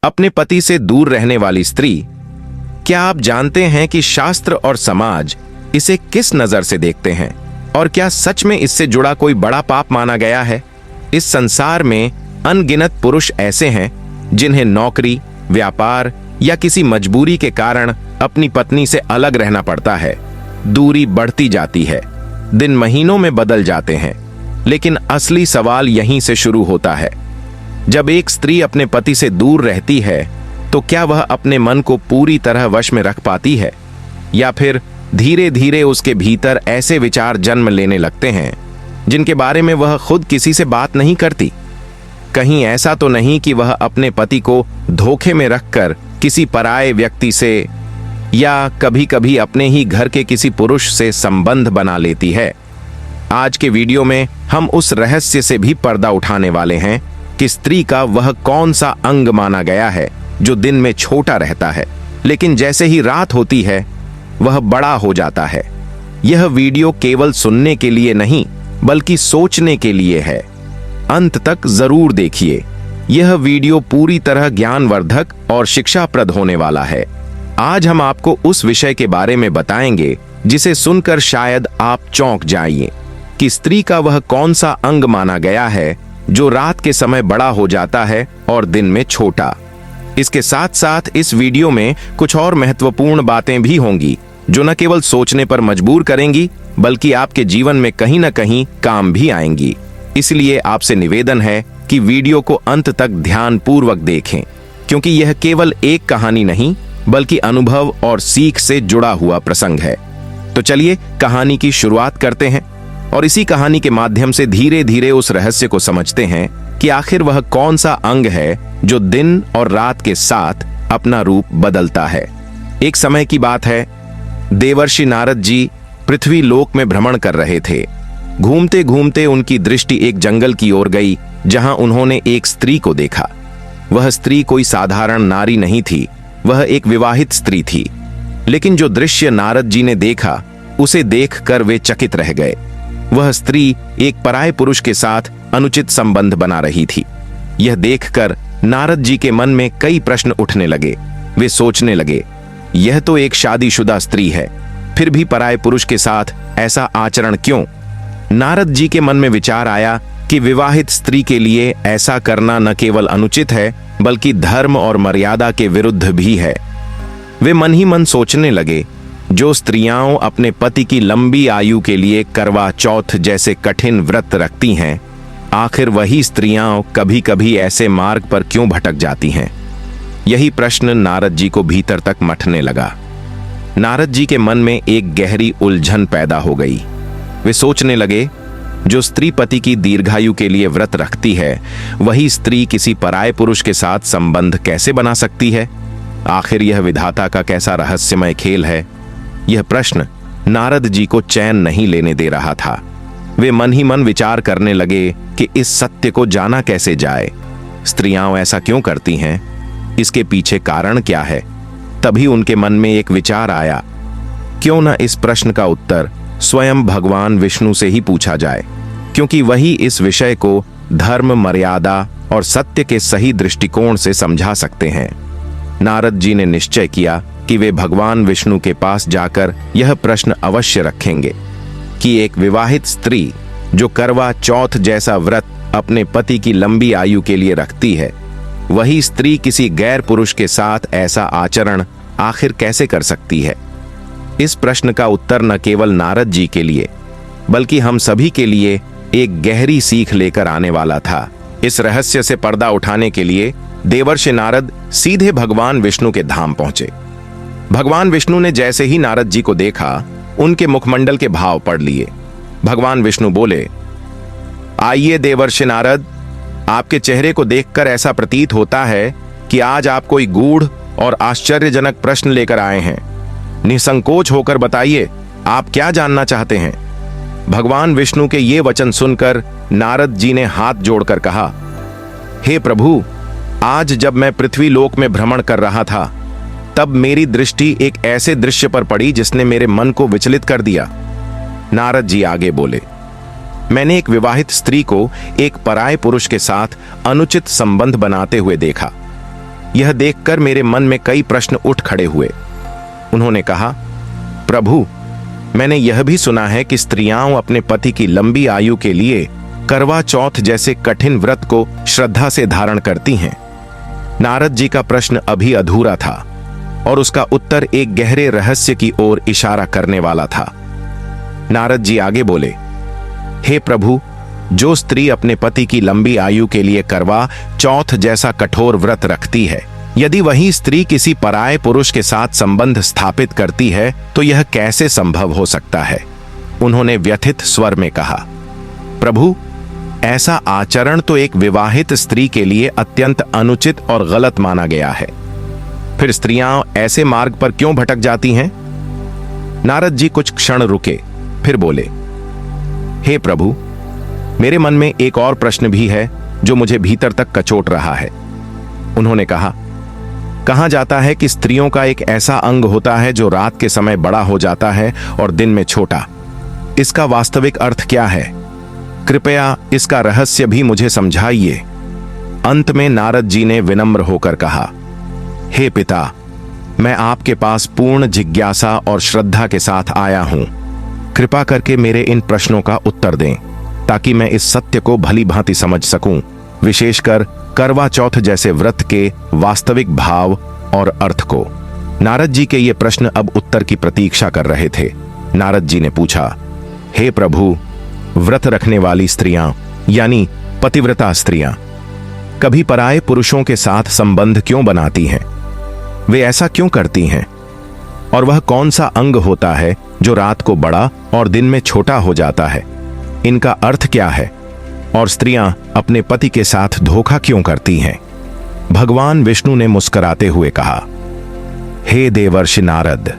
अपने पति से दूर रहने वाली स्त्री, क्या आप जानते हैं कि शास्त्र और समाज इसे किस नजर से देखते हैं और क्या सच में इससे जुड़ा कोई बड़ा पाप माना गया है? इस संसार में अनगिनत पुरुष ऐसे हैं जिन्हें नौकरी, व्यापार या किसी मजबूरी के कारण अपनी पत्नी से अलग रहना पड़ता है। दूरी बढ़ती जाती है, दिन महीनों में बदल जाते हैं, लेकिन असली सवाल यहीं से शुरू होता है। जब एक स्त्री अपने पति से दूर रहती है तो क्या वह अपने मन को पूरी तरह वश में रख पाती है, या फिर धीरे धीरे उसके भीतर ऐसे विचार जन्म लेने लगते हैं जिनके बारे में वह खुद किसी से बात नहीं करती? कहीं ऐसा तो नहीं कि वह अपने पति को धोखे में रखकर किसी पराये व्यक्ति से या कभी कभी अपने ही घर के किसी पुरुष से संबंध बना लेती है? आज के वीडियो में हम उस रहस्य से भी पर्दा उठाने वाले हैं कि स्त्री का वह कौन सा अंग माना गया है जो दिन में छोटा रहता है, लेकिन जैसे ही रात होती है वह बड़ा हो जाता है। यह वीडियो केवल सुनने के लिए नहीं बल्कि सोचने के लिए है। अंत तक जरूर देखिए। यह वीडियो पूरी तरह ज्ञानवर्धक और शिक्षाप्रद होने वाला है। आज हम आपको उस विषय के बारे में बताएंगे जिसे सुनकर शायद आप चौंक जाइए कि स्त्री का वह कौन सा अंग माना गया है जो रात के समय बड़ा हो जाता है और दिन में छोटा। इसके साथ साथ इस वीडियो में कुछ और महत्वपूर्ण बातें भी होंगी जो न केवल सोचने पर मजबूर करेंगी बल्कि आपके जीवन में कहीं न कहीं काम भी आएंगी। इसलिए आपसे निवेदन है कि वीडियो को अंत तक ध्यानपूर्वक देखें, क्योंकि यह केवल एक कहानी नहीं बल्कि अनुभव और सीख से जुड़ा हुआ प्रसंग है। तो चलिए कहानी की शुरुआत करते हैं और इसी कहानी के माध्यम से धीरे धीरे उस रहस्य को समझते हैं कि आखिर वह कौन सा अंग है जो दिन और रात के साथ अपना रूप बदलता है। एक समय की बात है, देवर्षि नारद जी पृथ्वी लोक में भ्रमण कर रहे थे। घूमते घूमते उनकी दृष्टि एक जंगल की ओर गई जहां उन्होंने एक स्त्री को देखा। वह स्त्री कोई साधारण नारी नहीं थी, वह एक विवाहित स्त्री थी। लेकिन जो दृश्य नारद जी ने देखा उसे देखकर वे चकित रह गए। वह स्त्री एक पराये पुरुष के साथ अनुचित संबंध बना रही थी। यह देखकर नारद जी के मन में कई प्रश्न उठने लगे। वे सोचने लगे, यह तो एक शादीशुदा स्त्री है, फिर भी पराये पुरुष के साथ ऐसा आचरण क्यों? नारद जी के मन में विचार आया कि विवाहित स्त्री के लिए ऐसा करना न केवल अनुचित है बल्कि धर्म और मर्यादा के विरुद्ध भी है। वे मन ही मन सोचने लगे, जो स्त्रियां अपने पति की लंबी आयु के लिए करवा चौथ जैसे कठिन व्रत रखती हैं, आखिर वही स्त्रियां कभी कभी ऐसे मार्ग पर क्यों भटक जाती हैं? यही प्रश्न नारद जी को भीतर तक मथने लगा। नारद जी के मन में एक गहरी उलझन पैदा हो गई। वे सोचने लगे, जो स्त्री पति की दीर्घायु के लिए व्रत रखती है, वही स्त्री किसी पराये पुरुष के साथ संबंध कैसे बना सकती है? आखिर यह विधाता का कैसा रहस्यमय खेल है? यह प्रश्न नारद जी को चैन नहीं लेने दे रहा था। वे मन ही मन विचार करने लगे कि इस सत्य को जाना कैसे जाए। स्त्रियां ऐसा क्यों करती हैं? इसके पीछे कारण क्या है? तभी उनके मन में एक विचार आया, क्यों न इस प्रश्न का उत्तर स्वयं भगवान विष्णु से ही पूछा जाए, क्योंकि वही इस विषय को धर्म, मर्यादा और सत्य के सही दृष्टिकोण से समझा सकते हैं। नारद जी ने निश्चय किया कि वे भगवान विष्णु के पास जाकर यह प्रश्न अवश्य रखेंगे कि एक विवाहित स्त्री जो करवा चौथ जैसा व्रत अपने पति की लंबी आयु के लिए रखती है, वही स्त्री किसी गैर पुरुष के साथ ऐसा आचरण आखिर कैसे कर सकती है? इस प्रश्न का उत्तर न केवल नारद जी के लिए बल्कि हम सभी के लिए एक गहरी सीख लेकर आने वाला था। इस रहस्य से पर्दा उठाने के लिए देवर्षि नारद सीधे भगवान विष्णु के धाम पहुंचे। भगवान विष्णु ने जैसे ही नारद जी को देखा, उनके मुखमंडल के भाव पढ़ लिए। भगवान विष्णु बोले, आइए देवर्षि नारद, आपके चेहरे को देखकर ऐसा प्रतीत होता है कि आज आप कोई गूढ़ और आश्चर्यजनक प्रश्न लेकर आए हैं। निसंकोच होकर बताइए, आप क्या जानना चाहते हैं? भगवान विष्णु के ये वचन सुनकर नारद जी ने हाथ जोड़कर कहा, हे प्रभु, आज जब मैं पृथ्वी लोक में भ्रमण कर रहा था तब मेरी दृष्टि एक ऐसे दृश्य पर पड़ी जिसने मेरे मन को विचलित कर दिया। नारद जी आगे बोले, मैंने एक विवाहित स्त्री को एक पराये पुरुष के साथ अनुचित संबंध बनाते हुए देखा। यह देखकर मेरे मन में कई प्रश्न उठ खड़े हुए। उन्होंने कहा, प्रभु, मैंने यह भी सुना है कि स्त्रियां अपने पति की लंबी आयु के लिए करवा चौथ जैसे कठिन व्रत को श्रद्धा से धारण करती हैं। नारद जी का प्रश्न अभी अधूरा था और उसका उत्तर एक गहरे रहस्य की ओर इशारा करने वाला था। नारद जी आगे बोले, हे प्रभु, जो स्त्री अपने पति की लंबी आयु के लिए करवा चौथ जैसा कठोर व्रत रखती है, यदि वही स्त्री किसी पराये पुरुष के साथ संबंध स्थापित करती है तो यह कैसे संभव हो सकता है? उन्होंने व्यथित स्वर में कहा, प्रभु, ऐसा आचरण तो एक विवाहित स्त्री के लिए अत्यंत अनुचित और गलत माना गया है। फिर स्त्रियां ऐसे मार्ग पर क्यों भटक जाती हैं? नारद जी कुछ क्षण रुके, फिर बोले, हे प्रभु, मेरे मन में एक और प्रश्न भी है जो मुझे भीतर तक कचोट रहा है। उन्होंने कहा, कहा जाता है कि स्त्रियों का एक ऐसा अंग होता है जो रात के समय बड़ा हो जाता है और दिन में छोटा। इसका वास्तविक अर्थ क्या है? कृपया इसका रहस्य भी मुझे समझाइए। अंत में नारद जी ने विनम्र होकर कहा, हे पिता, मैं आपके पास पूर्ण जिज्ञासा और श्रद्धा के साथ आया हूं। कृपा करके मेरे इन प्रश्नों का उत्तर दें ताकि मैं इस सत्य को भली भांति समझ सकूं, विशेषकर करवा चौथ जैसे व्रत के वास्तविक भाव और अर्थ को। नारद जी के ये प्रश्न अब उत्तर की प्रतीक्षा कर रहे थे। नारद जी ने पूछा, हे प्रभु, व्रत रखने वाली स्त्रियां यानी पतिव्रता स्त्रियां कभी पराये पुरुषों के साथ संबंध क्यों बनाती हैं? वे ऐसा क्यों करती हैं? और वह कौन सा अंग होता है जो रात को बड़ा और दिन में छोटा हो जाता है? इनका अर्थ क्या है? और स्त्रियां अपने पति के साथ धोखा क्यों करती हैं? भगवान विष्णु ने मुस्कुराते हुए कहा, हे देवर्षि नारद,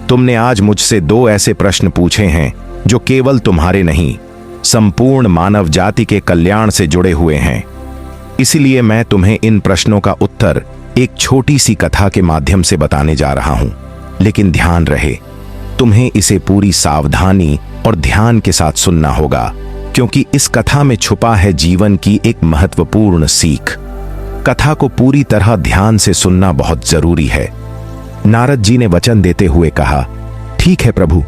तुमने आज मुझसे दो ऐसे प्रश्न पूछे हैं जो केवल तुम्हारे नहीं, संपूर्ण मानव जाति के कल्याण से जुड़े हुए हैं। इसलिए मैं तुम्हें इन प्रश्नों का उत्तर एक छोटी सी कथा के माध्यम से बताने जा रहा हूं। लेकिन ध्यान रहे, तुम्हें इसे पूरी सावधानी और ध्यान के साथ सुनना होगा, क्योंकि इस कथा में छुपा है जीवन की एक महत्वपूर्ण सीख। कथा को पूरी तरह ध्यान से सुनना बहुत जरूरी है। नारद जी ने वचन देते हुए कहा, ठीक है प्रभु,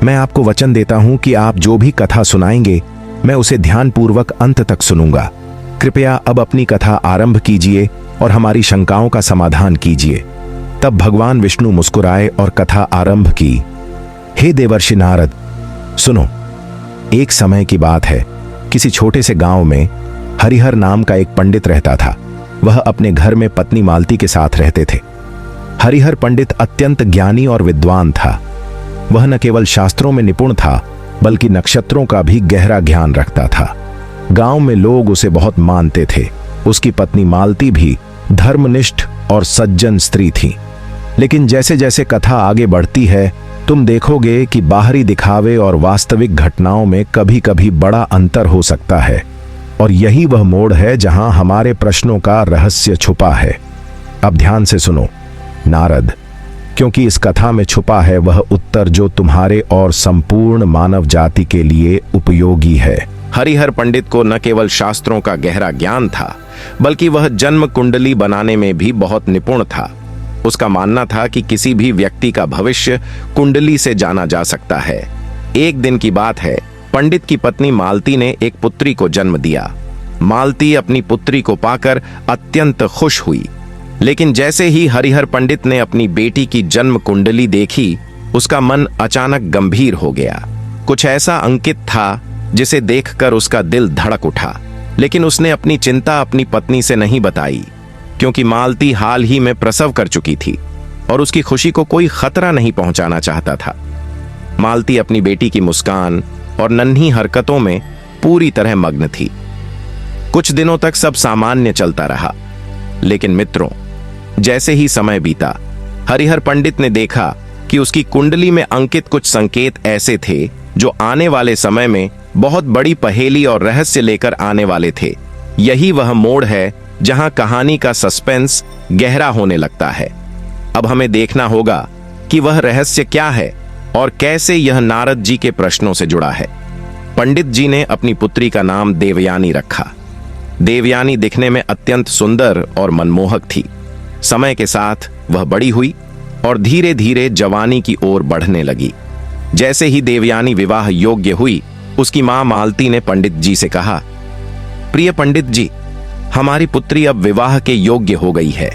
मैं आपको वचन देता हूं कि आप जो भी कथा सुनाएंगे मैं उसे ध्यानपूर्वक अंत तक सुनूंगा। कृपया अब अपनी कथा आरंभ कीजिए और हमारी शंकाओं का समाधान कीजिए। तब भगवान विष्णु मुस्कुराए और कथा आरंभ की। हे देवर्षि नारद, सुनो। एक समय की बात है, किसी छोटे से गांव में हरिहर नाम का एक पंडित रहता था। वह अपने घर में पत्नी मालती के साथ रहते थे। हरिहर पंडित अत्यंत ज्ञानी और विद्वान था। वह न केवल शास्त्रों में निपुण था, बल्कि नक्षत्रों का भी गहरा ज्ञान रखता था। गांव में लोग उसे बहुत मानते थे। उसकी पत्नी मालती भी धर्मनिष्ठ और सज्जन स्त्री थी। लेकिन जैसे जैसे कथा आगे बढ़ती है, तुम देखोगे कि बाहरी दिखावे और वास्तविक घटनाओं में कभी कभी बड़ा अंतर हो सकता है। और यही वह मोड़ है जहां हमारे प्रश्नों का रहस्य छुपा है। अब ध्यान से सुनो नारद, क्योंकि इस कथा में छुपा है वह उत्तर जो तुम्हारे और संपूर्ण मानव जाति के लिए उपयोगी है। हरिहर पंडित को न केवल शास्त्रों का गहरा ज्ञान था, बल्कि वह जन्म कुंडली बनाने में भी बहुत निपुण था। उसका मानना था कि किसी भी व्यक्ति का भविष्य कुंडली से जाना जा सकता है। एक दिन की बात है, पंडित की पत्नी मालती ने एक पुत्री को जन्म दिया। मालती अपनी पुत्री को पाकर अत्यंत खुश हुई। लेकिन जैसे ही हरिहर पंडित ने अपनी बेटी की जन्म कुंडली देखी, उसका मन अचानक गंभीर हो गया। कुछ ऐसा अंकित था जिसे देखकर उसका दिल धड़क उठा। लेकिन उसने अपनी चिंता अपनी पत्नी से नहीं बताई, क्योंकि मालती हाल ही में प्रसव कर चुकी थी और उसकी खुशी को कोई खतरा नहीं पहुंचाना चाहता था। मालती अपनी बेटी की मुस्कान और नन्ही हरकतों में पूरी तरह मग्न थी। कुछ दिनों तक सब सामान्य चलता रहा। लेकिन मित्रों, जैसे ही समय बीता, हरिहर पंडित ने देखा कि उसकी कुंडली में अंकित कुछ संकेत ऐसे थे जो आने वाले समय में बहुत बड़ी पहेली और रहस्य लेकर आने वाले थे। यही वह मोड़ है जहां कहानी का सस्पेंस गहरा होने लगता है। अब हमें देखना होगा कि वह रहस्य क्या है और कैसे यह नारद जी के प्रश्नों से जुड़ा है। पंडित जी ने अपनी पुत्री का नाम देवयानी रखा। देवयानी दिखने में अत्यंत सुंदर और मनमोहक थी। समय के साथ वह बड़ी हुई और धीरे धीरे जवानी की ओर बढ़ने लगी। जैसे ही देवयानी विवाह योग्य हुई, उसकी मां मालती ने पंडित जी से कहा, प्रिय पंडित जी, हमारी पुत्री अब विवाह के योग्य हो गई है।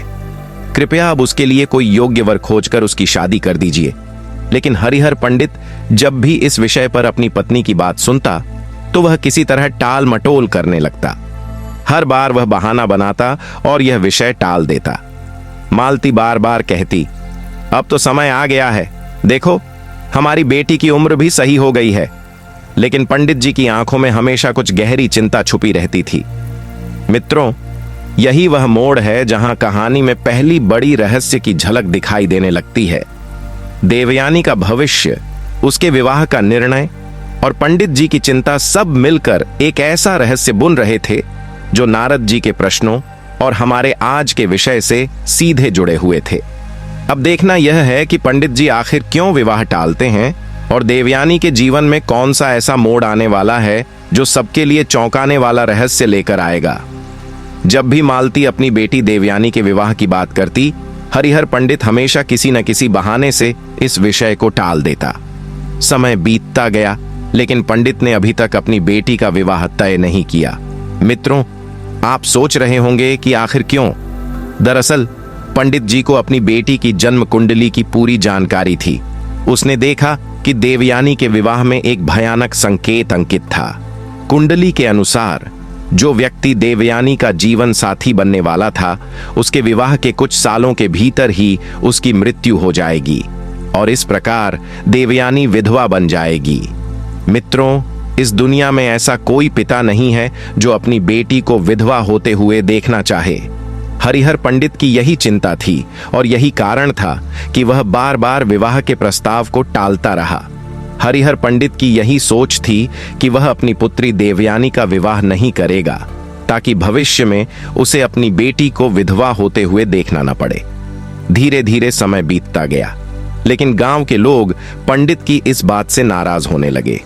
कृपया अब उसके लिए कोई योग्य वर खोजकर उसकी शादी कर दीजिए। लेकिन हरिहर पंडित जब भी इस विषय पर अपनी पत्नी की बात सुनता तो वह किसी तरह टाल मटोल करने लगता। हर बार वह बहाना बनाता और यह विषय टाल देता। मालती बार बार कहती, अब तो समय आ गया है, देखो हमारी बेटी की उम्र भी सही हो गई है। लेकिन पंडित जी की आंखों में हमेशा कुछ गहरी चिंता छुपी रहती थी। मित्रों, यही वह मोड़ है जहां कहानी में पहली बड़ी रहस्य की झलक दिखाई देने लगती है। देवयानी का भविष्य, उसके विवाह का निर्णय और पंडित जी की चिंता सब मिलकर एक ऐसा रहस्य बुन रहे थे जो नारद जी के प्रश्नों और हमारे आज के विषय से सीधे जुड़े हुए थे। अब देखना यह है कि पंडित जी आखिर क्यों विवाह टालते हैं और देवयानी के जीवन में कौन सा ऐसा मोड़ आने वाला है जो सबके लिए चौंकाने वाला रहस्य लेकर आएगा। जब भी मालती अपनी बेटी देवयानी के विवाह की बात करती, हरिहर पंडित हमेशा किसी न किसी बहाने से इस विषय को टाल देता। समय बीतता गया, लेकिन पंडित ने अभी तक अपनी बेटी का विवाह तय नहीं किया। मित्रों, आप सोच रहे होंगे कि आखिर क्यों? दरअसल पंडित जी को अपनी बेटी की जन्म कुंडली की पूरी जानकारी थी। उसने देखा कि देवयानी के विवाह में एक भयानक संकेत अंकित था। कुंडली के अनुसार जो व्यक्ति देवयानी का जीवन साथी बनने वाला था, उसके विवाह के कुछ सालों के भीतर ही उसकी मृत्यु हो जाएगी और इस प्रकार देवयानी विधवा बन जाएगी। मित्रों, इस दुनिया में ऐसा कोई पिता नहीं है जो अपनी बेटी को विधवा होते हुए देखना चाहे। हरिहर पंडित की यही चिंता थी और यही कारण था कि वह बार बार विवाह के प्रस्ताव को टालता रहा। हरिहर पंडित की यही सोच थी कि वह अपनी पुत्री देवयानी का विवाह नहीं करेगा ताकि भविष्य में उसे अपनी बेटी को विधवा होते हुए देखना न पड़े। धीरे धीरे समय बीतता गया, लेकिन गांव के लोग पंडित की इस बात से नाराज होने लगे।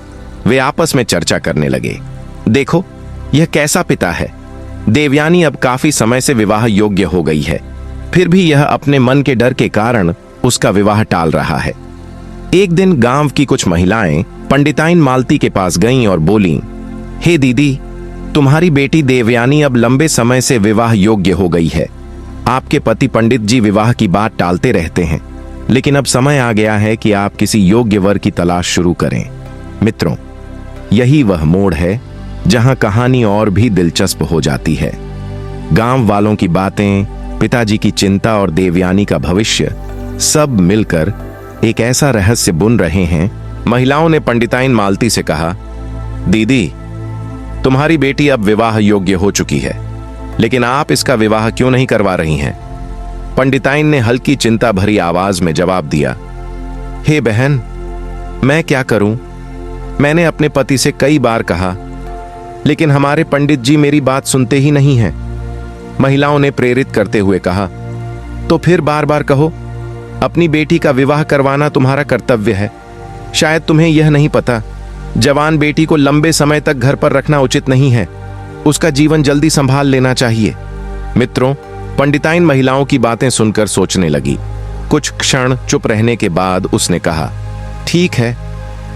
वे आपस में चर्चा करने लगे, देखो यह कैसा पिता है। देवयानी अब काफी समय से विवाह योग्य हो गई है, फिर भी यह अपने मन के डर के कारण उसका विवाह टाल रहा है। एक दिन गांव की कुछ महिलाएं पंडिताइन मालती के पास गईं और बोलीं, हे दीदी, तुम्हारी बेटी देवयानी अब लंबे समय से विवाह योग्य हो गई है। आपके पति पंडित जी विवाह की बात टालते रहते हैं, लेकिन अब समय आ गया है कि आप किसी योग्य वर की तलाश शुरू करें। मित्रों, यही वह मोड़ है जहां कहानी और भी दिलचस्प हो जाती है। गांव वालों की बातें, पिताजी की चिंता और देवयानी का भविष्य सब मिलकर एक ऐसा रहस्य बुन रहे हैं। महिलाओं ने पंडिताइन मालती से कहा, दीदी, तुम्हारी बेटी अब विवाह योग्य हो चुकी है, लेकिन आप इसका विवाह क्यों नहीं करवा रही हैं? पंडिताइन ने हल्की चिंता भरी आवाज में जवाब दिया, हे बहन, मैं क्या करूं? मैंने अपने पति से कई बार कहा, लेकिन हमारे पंडित जी मेरी बात सुनते ही नहीं हैं। महिलाओं ने प्रेरित करते हुए कहा, तो फिर बार बार कहो, अपनी बेटी का विवाह करवाना तुम्हारा कर्तव्य है। शायद तुम्हें यह नहीं पता, जवान बेटी को लंबे समय तक घर पर रखना उचित नहीं है। उसका जीवन जल्दी संभाल लेना चाहिए। मित्रों, पंडिताइन महिलाओं की बातें सुनकर सोचने लगी। कुछ क्षण चुप रहने के बाद उसने कहा, ठीक है,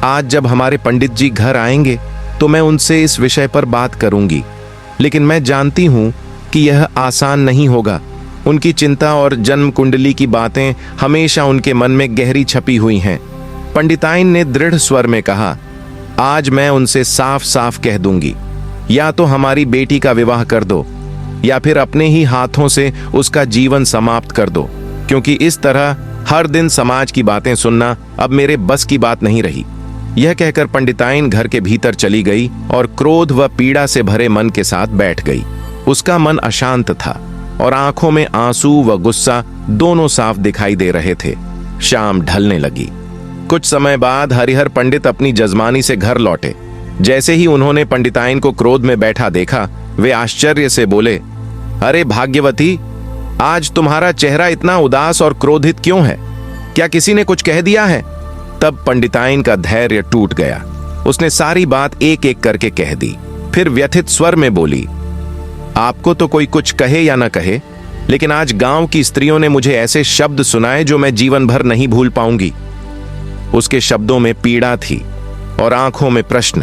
आज जब हमारे पंडित जी घर आएंगे तो मैं उनसे इस विषय पर बात करूंगी, लेकिन मैं जानती हूं कि यह आसान नहीं होगा। उनकी चिंता और जन्म कुंडली की बातें हमेशा उनके मन में गहरी छपी हुई हैं। पंडिताइन ने दृढ़ स्वर में कहा, आज मैं उनसे साफ साफ कह दूंगी, या तो हमारी बेटी का विवाह कर दो या फिर अपने ही हाथों से उसका जीवन समाप्त कर दो, क्योंकि इस तरह हर दिन समाज की बातें सुनना अब मेरे बस की बात नहीं रही। यह कहकर पंडिताइन घर के भीतर चली गई और क्रोध व पीड़ा से भरे मन के साथ बैठ गई। उसका मन अशांत था और आंखों में आंसू व गुस्सा दोनों साफ दिखाई दे रहे थे। शाम ढलने लगी। कुछ समय बाद हरिहर पंडित अपनी जजमानी से घर लौटे। जैसे ही उन्होंने पंडिताइन को क्रोध में बैठा देखा, वे आश्चर्य से बोले, अरे भाग्यवती, आज तुम्हारा चेहरा इतना उदास और क्रोधित क्यों है? क्या किसी ने कुछ कह दिया है? तब पंडिताइन का धैर्य टूट गया। उसने सारी बात एक एक करके कह दी। फिर व्यथित स्वर में बोली, आपको तो कोई कुछ कहे या न कहे, लेकिन आज गांव की स्त्रियों ने मुझे ऐसे शब्द सुनाए जो मैं जीवन भर नहीं भूल पाऊंगी। उसके शब्दों में पीड़ा थी और आंखों में प्रश्न।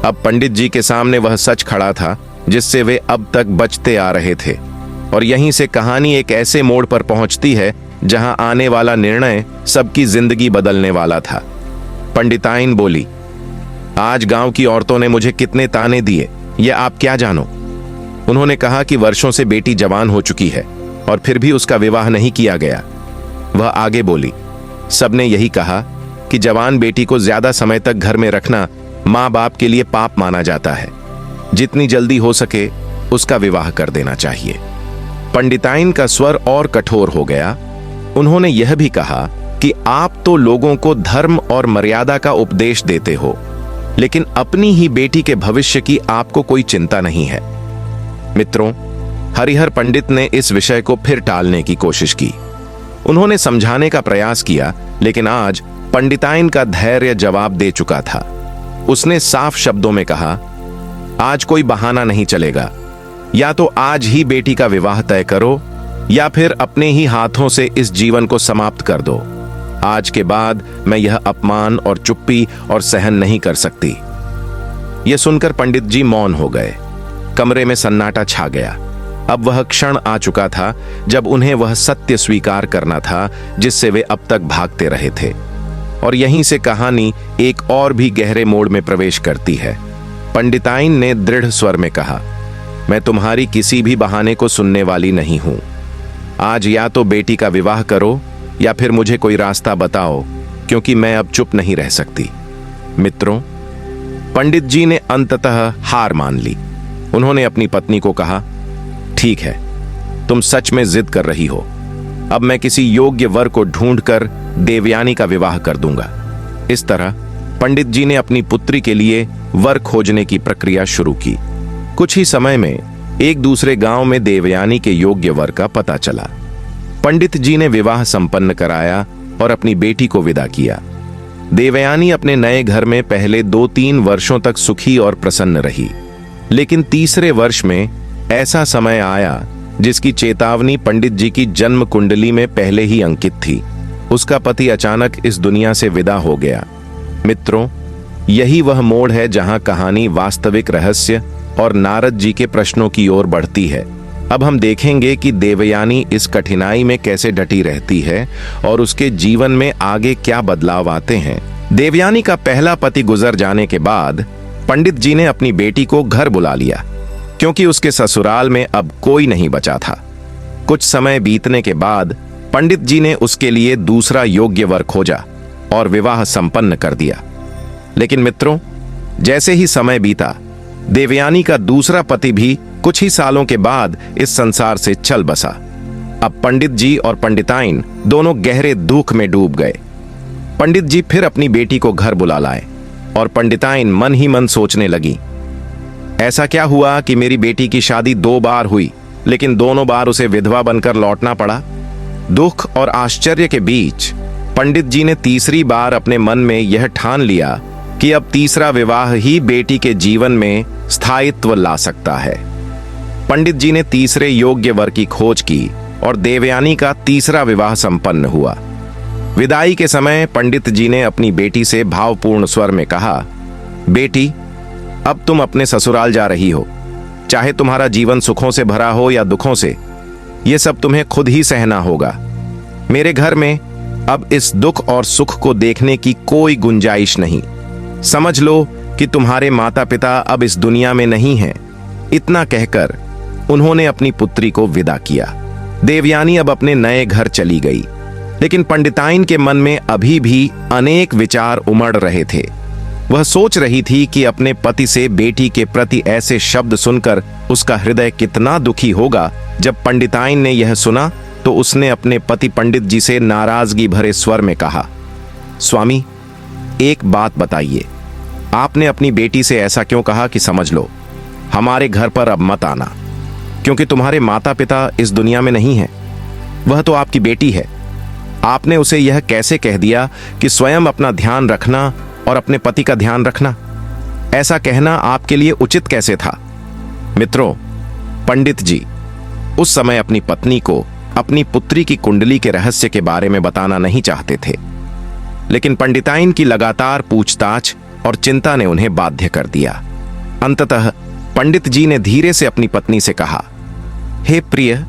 अब पंडित जी के सामने वह सच खड़ा था जिससे वे अब तक बचते आ रहे थे, और यहीं से कहानी एक ऐसे मोड़ पर पहुंचती है जहां आने वाला निर्णय सबकी जिंदगी बदलने वाला था। पंडिताइन बोली, आज गांव की औरतों ने मुझे कितने ताने दिए, यह आप क्या जानो। उन्होंने कहा कि वर्षों से बेटी जवान हो चुकी है और फिर भी उसका विवाह नहीं किया गया। वह आगे बोली, सबने यही कहा कि जवान बेटी को ज्यादा समय तक घर में रखना माँ बाप के लिए पाप माना जाता है, जितनी जल्दी हो सके उसका विवाह कर देना चाहिए। पंडिताइन का स्वर और कठोर हो गया। उन्होंने यह भी कहा कि आप तो लोगों को धर्म और मर्यादा का उपदेश देते हो, लेकिन अपनी ही बेटी के भविष्य की आपको कोई चिंता नहीं है। मित्रों, हरिहर पंडित ने इस विषय को फिर टालने की कोशिश की। उन्होंने समझाने का प्रयास किया, लेकिन आज पंडिताइन का धैर्य जवाब दे चुका था। उसने साफ शब्दों में कहा, आज कोई बहाना नहीं चलेगा। या तो आज ही बेटी का विवाह तय करो या फिर अपने ही हाथों से इस जीवन को समाप्त कर दो। आज के बाद मैं यह अपमान और चुप्पी और सहन नहीं कर सकती। यह सुनकर पंडित जी मौन हो गए। कमरे में सन्नाटा छा गया। अब वह क्षण आ चुका था जब उन्हें वह सत्य स्वीकार करना था जिससे वे अब तक भागते रहे थे। और यहीं से कहानी एक और भी गहरे मोड़ में प्रवेश करती है। पंडिताइन ने दृढ़ स्वर में कहा, मैं तुम्हारी किसी भी बहाने को सुनने वाली नहीं हूं। आज या तो बेटी का विवाह करो या फिर मुझे कोई रास्ता बताओ, क्योंकि मैं अब चुप नहीं रह सकती। मित्रों, पंडित जी ने अंततः हार मान ली। उन्होंने अपनी पत्नी को कहा, ठीक है, तुम सच में जिद कर रही हो। अब मैं किसी योग्य वर को ढूंढकर देवयानी का विवाह कर दूंगा। इस तरह पंडित जी ने अपनी पुत्री के लिए वर खोजने की प्रक्रिया शुरू की। कुछ ही समय में एक दूसरे गांव में देवयानी के योग्य वर का पता चला। पंडित जी ने विवाह संपन्न कराया और अपनी बेटी को विदा किया। देवयानी अपने नए घर में पहले 2-3 वर्षों तक सुखी और प्रसन्न रही, लेकिन तीसरे वर्ष में ऐसा समय आया जिसकी चेतावनी पंडित जी की जन्म कुंडली में पहले ही अंकित थी। उसका पति अचानक इस दुनिया से विदा हो गया। मित्रों, यही वह मोड़ है जहां कहानी वास्तविक रहस्य और नारद जी के प्रश्नों की ओर बढ़ती है। अब हम देखेंगे कि देवयानी इस कठिनाई में कैसे डटी रहती है और उसके जीवन में आगे क्या बदलाव आते हैं। देवयानी का पहला पति गुजर जाने के बाद पंडित जी ने अपनी बेटी को घर बुला लिया, क्योंकि उसके ससुराल में अब कोई नहीं बचा था। कुछ समय बीतने के बाद पंडित जी ने उसके लिए दूसरा योग्य वर खोजा और विवाह संपन्न कर दिया। लेकिन मित्रों, जैसे ही समय बीता, देवयानी का दूसरा पति भी कुछ ही सालों के बाद इस संसार से चल बसा। अब पंडित जी और पंडिताइन दोनों गहरे दुख में डूब गए। पंडित जी फिर अपनी बेटी को घर बुला लाए और पंडिताइन मन ही मन सोचने लगी, ऐसा क्या हुआ कि मेरी बेटी की शादी 2 बार हुई, लेकिन दोनों बार उसे विधवा बनकर लौटना पड़ा। दुख और आश्चर्य के बीच पंडित जी ने तीसरी बार अपने मन में यह ठान लिया कि अब तीसरा विवाह ही बेटी के जीवन में स्थायित्व ला सकता है। पंडित जी ने तीसरे योग्य वर की खोज की और देवयानी का तीसरा विवाह संपन्न हुआ। विदाई के समय पंडित जी ने अपनी बेटी से भावपूर्ण स्वर में कहा, बेटी, अब तुम अपने ससुराल जा रही हो। चाहे तुम्हारा जीवन सुखों से भरा हो या दुखों से, यह सब तुम्हें खुद ही सहना होगा। मेरे घर में अब इस दुख और सुख को देखने की कोई गुंजाइश नहीं। समझ लो कि तुम्हारे माता पिता अब इस दुनिया में नहीं हैं। इतना कहकर उन्होंने अपनी पुत्री को विदा किया। देवयानी अब अपने नए घर चली गई, लेकिन पंडिताइन के मन में अभी भी अनेक विचार उमड़ रहे थे। वह सोच रही थी कि अपने पति से बेटी के प्रति ऐसे शब्द सुनकर उसका हृदय कितना दुखी होगा। जब पंडिताइन ने यह सुना तो उसने अपने पति पंडित जी से नाराजगी भरे स्वर में कहा, स्वामी, एक बात बताइए, आपने अपनी बेटी से ऐसा क्यों कहा कि समझ लो, हमारे घर पर अब मत आना, क्योंकि तुम्हारे माता पिता इस दुनिया में नहीं हैं। वह तो आपकी बेटी है। आपने उसे यह कैसे कह दिया कि स्वयं अपना ध्यान रखना और अपने पति का ध्यान रखना? ऐसा कहना आपके लिए उचित कैसे था? मित्रों, पंडित जी, उस समय अपनी पत्नी को अपनी पुत्री की कुंडली के रहस्य के बारे में बताना नहीं चाहते थे, लेकिन पंडिताइन की लगातार पूछताछ और चिंता ने उन्हें बाध्य कर दिया। अंततः पंडित जी ने धीरे से अपनी पत्नी से कहा, हे प्रिय,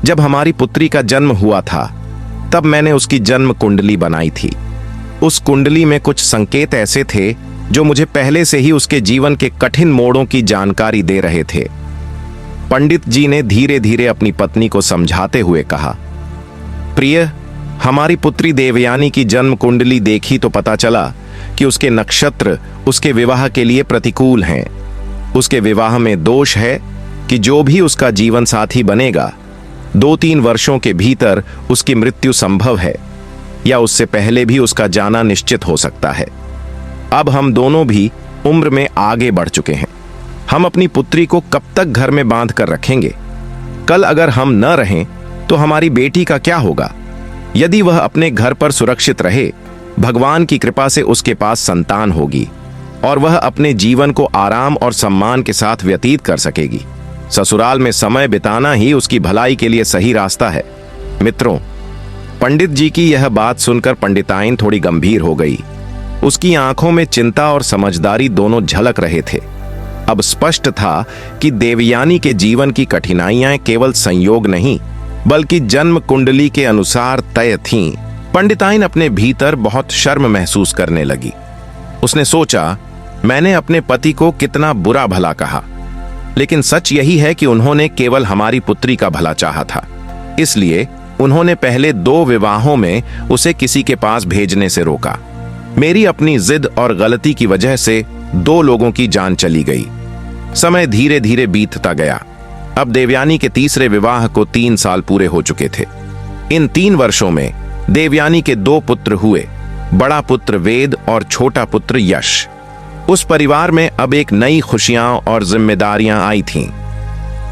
जब हमारी पुत्री का जन्म हुआ था तब मैंने उसकी जन्म कुंडली बनाई थी। उस कुंडली में कुछ संकेत ऐसे थे जो मुझे पहले से ही उसके जीवन के कठिन मोड़ों की जानकारी दे रहे थे। पंडित जी ने धीरे धीरे अपनी पत्नी को समझाते हुए कहा, प्रिय, हमारी पुत्री देवयानी की जन्म कुंडली देखी तो पता चला कि उसके नक्षत्र उसके विवाह के लिए प्रतिकूल हैं। उसके विवाह में दोष है कि जो भी उसका जीवन साथी बनेगा 2-3 वर्षों के भीतर उसकी मृत्यु संभव है, या उससे पहले भी उसका जाना निश्चित हो सकता है। अब हम दोनों भी उम्र में आगे बढ़ चुके हैं। हम अपनी पुत्री को कब तक घर में बांध कर रखेंगे? कल अगर हम न रहें तो हमारी बेटी का क्या होगा? यदि वह अपने घर पर सुरक्षित रहे, भगवान की कृपा से उसके पास संतान होगी और वह अपने जीवन को आराम और सम्मान के साथ व्यतीत कर सकेगी। ससुराल में समय बिताना ही उसकी भलाई के लिए सही रास्ता है। मित्रों, पंडित जी की यह बात सुनकर पंडिताइन थोड़ी गंभीर हो गई। उसकी आंखों में चिंता और समझदारी दोनों झलक रहे थे। अब स्पष्ट था कि देवयानी के जीवन की कठिनाइयां केवल संयोग नहीं, बल्कि जन्म कुंडली के अनुसार तय थीं। पंडिताइन अपने भीतर बहुत शर्म महसूस करने लगी। उसने सोचा, मैंने अपने पति को कितना बुरा भला कहा, लेकिन सच यही है कि उन्होंने केवल हमारी पुत्री का भला चाहा था। इसलिए उन्होंने पहले 2 विवाहों में उसे किसी के पास भेजने से रोका। मेरी अपनी जिद और गलती की वजह से 2 लोगों की जान चली गई। समय धीरे धीरे बीतता गया। अब देवयानी के तीसरे विवाह को 3 साल पूरे हो चुके थे। इन 3 वर्षों में देवयानी के 2 पुत्र हुए, बड़ा पुत्र वेद और छोटा पुत्र यश। उस परिवार में अब एक नई खुशियां और जिम्मेदारियां आई थीं।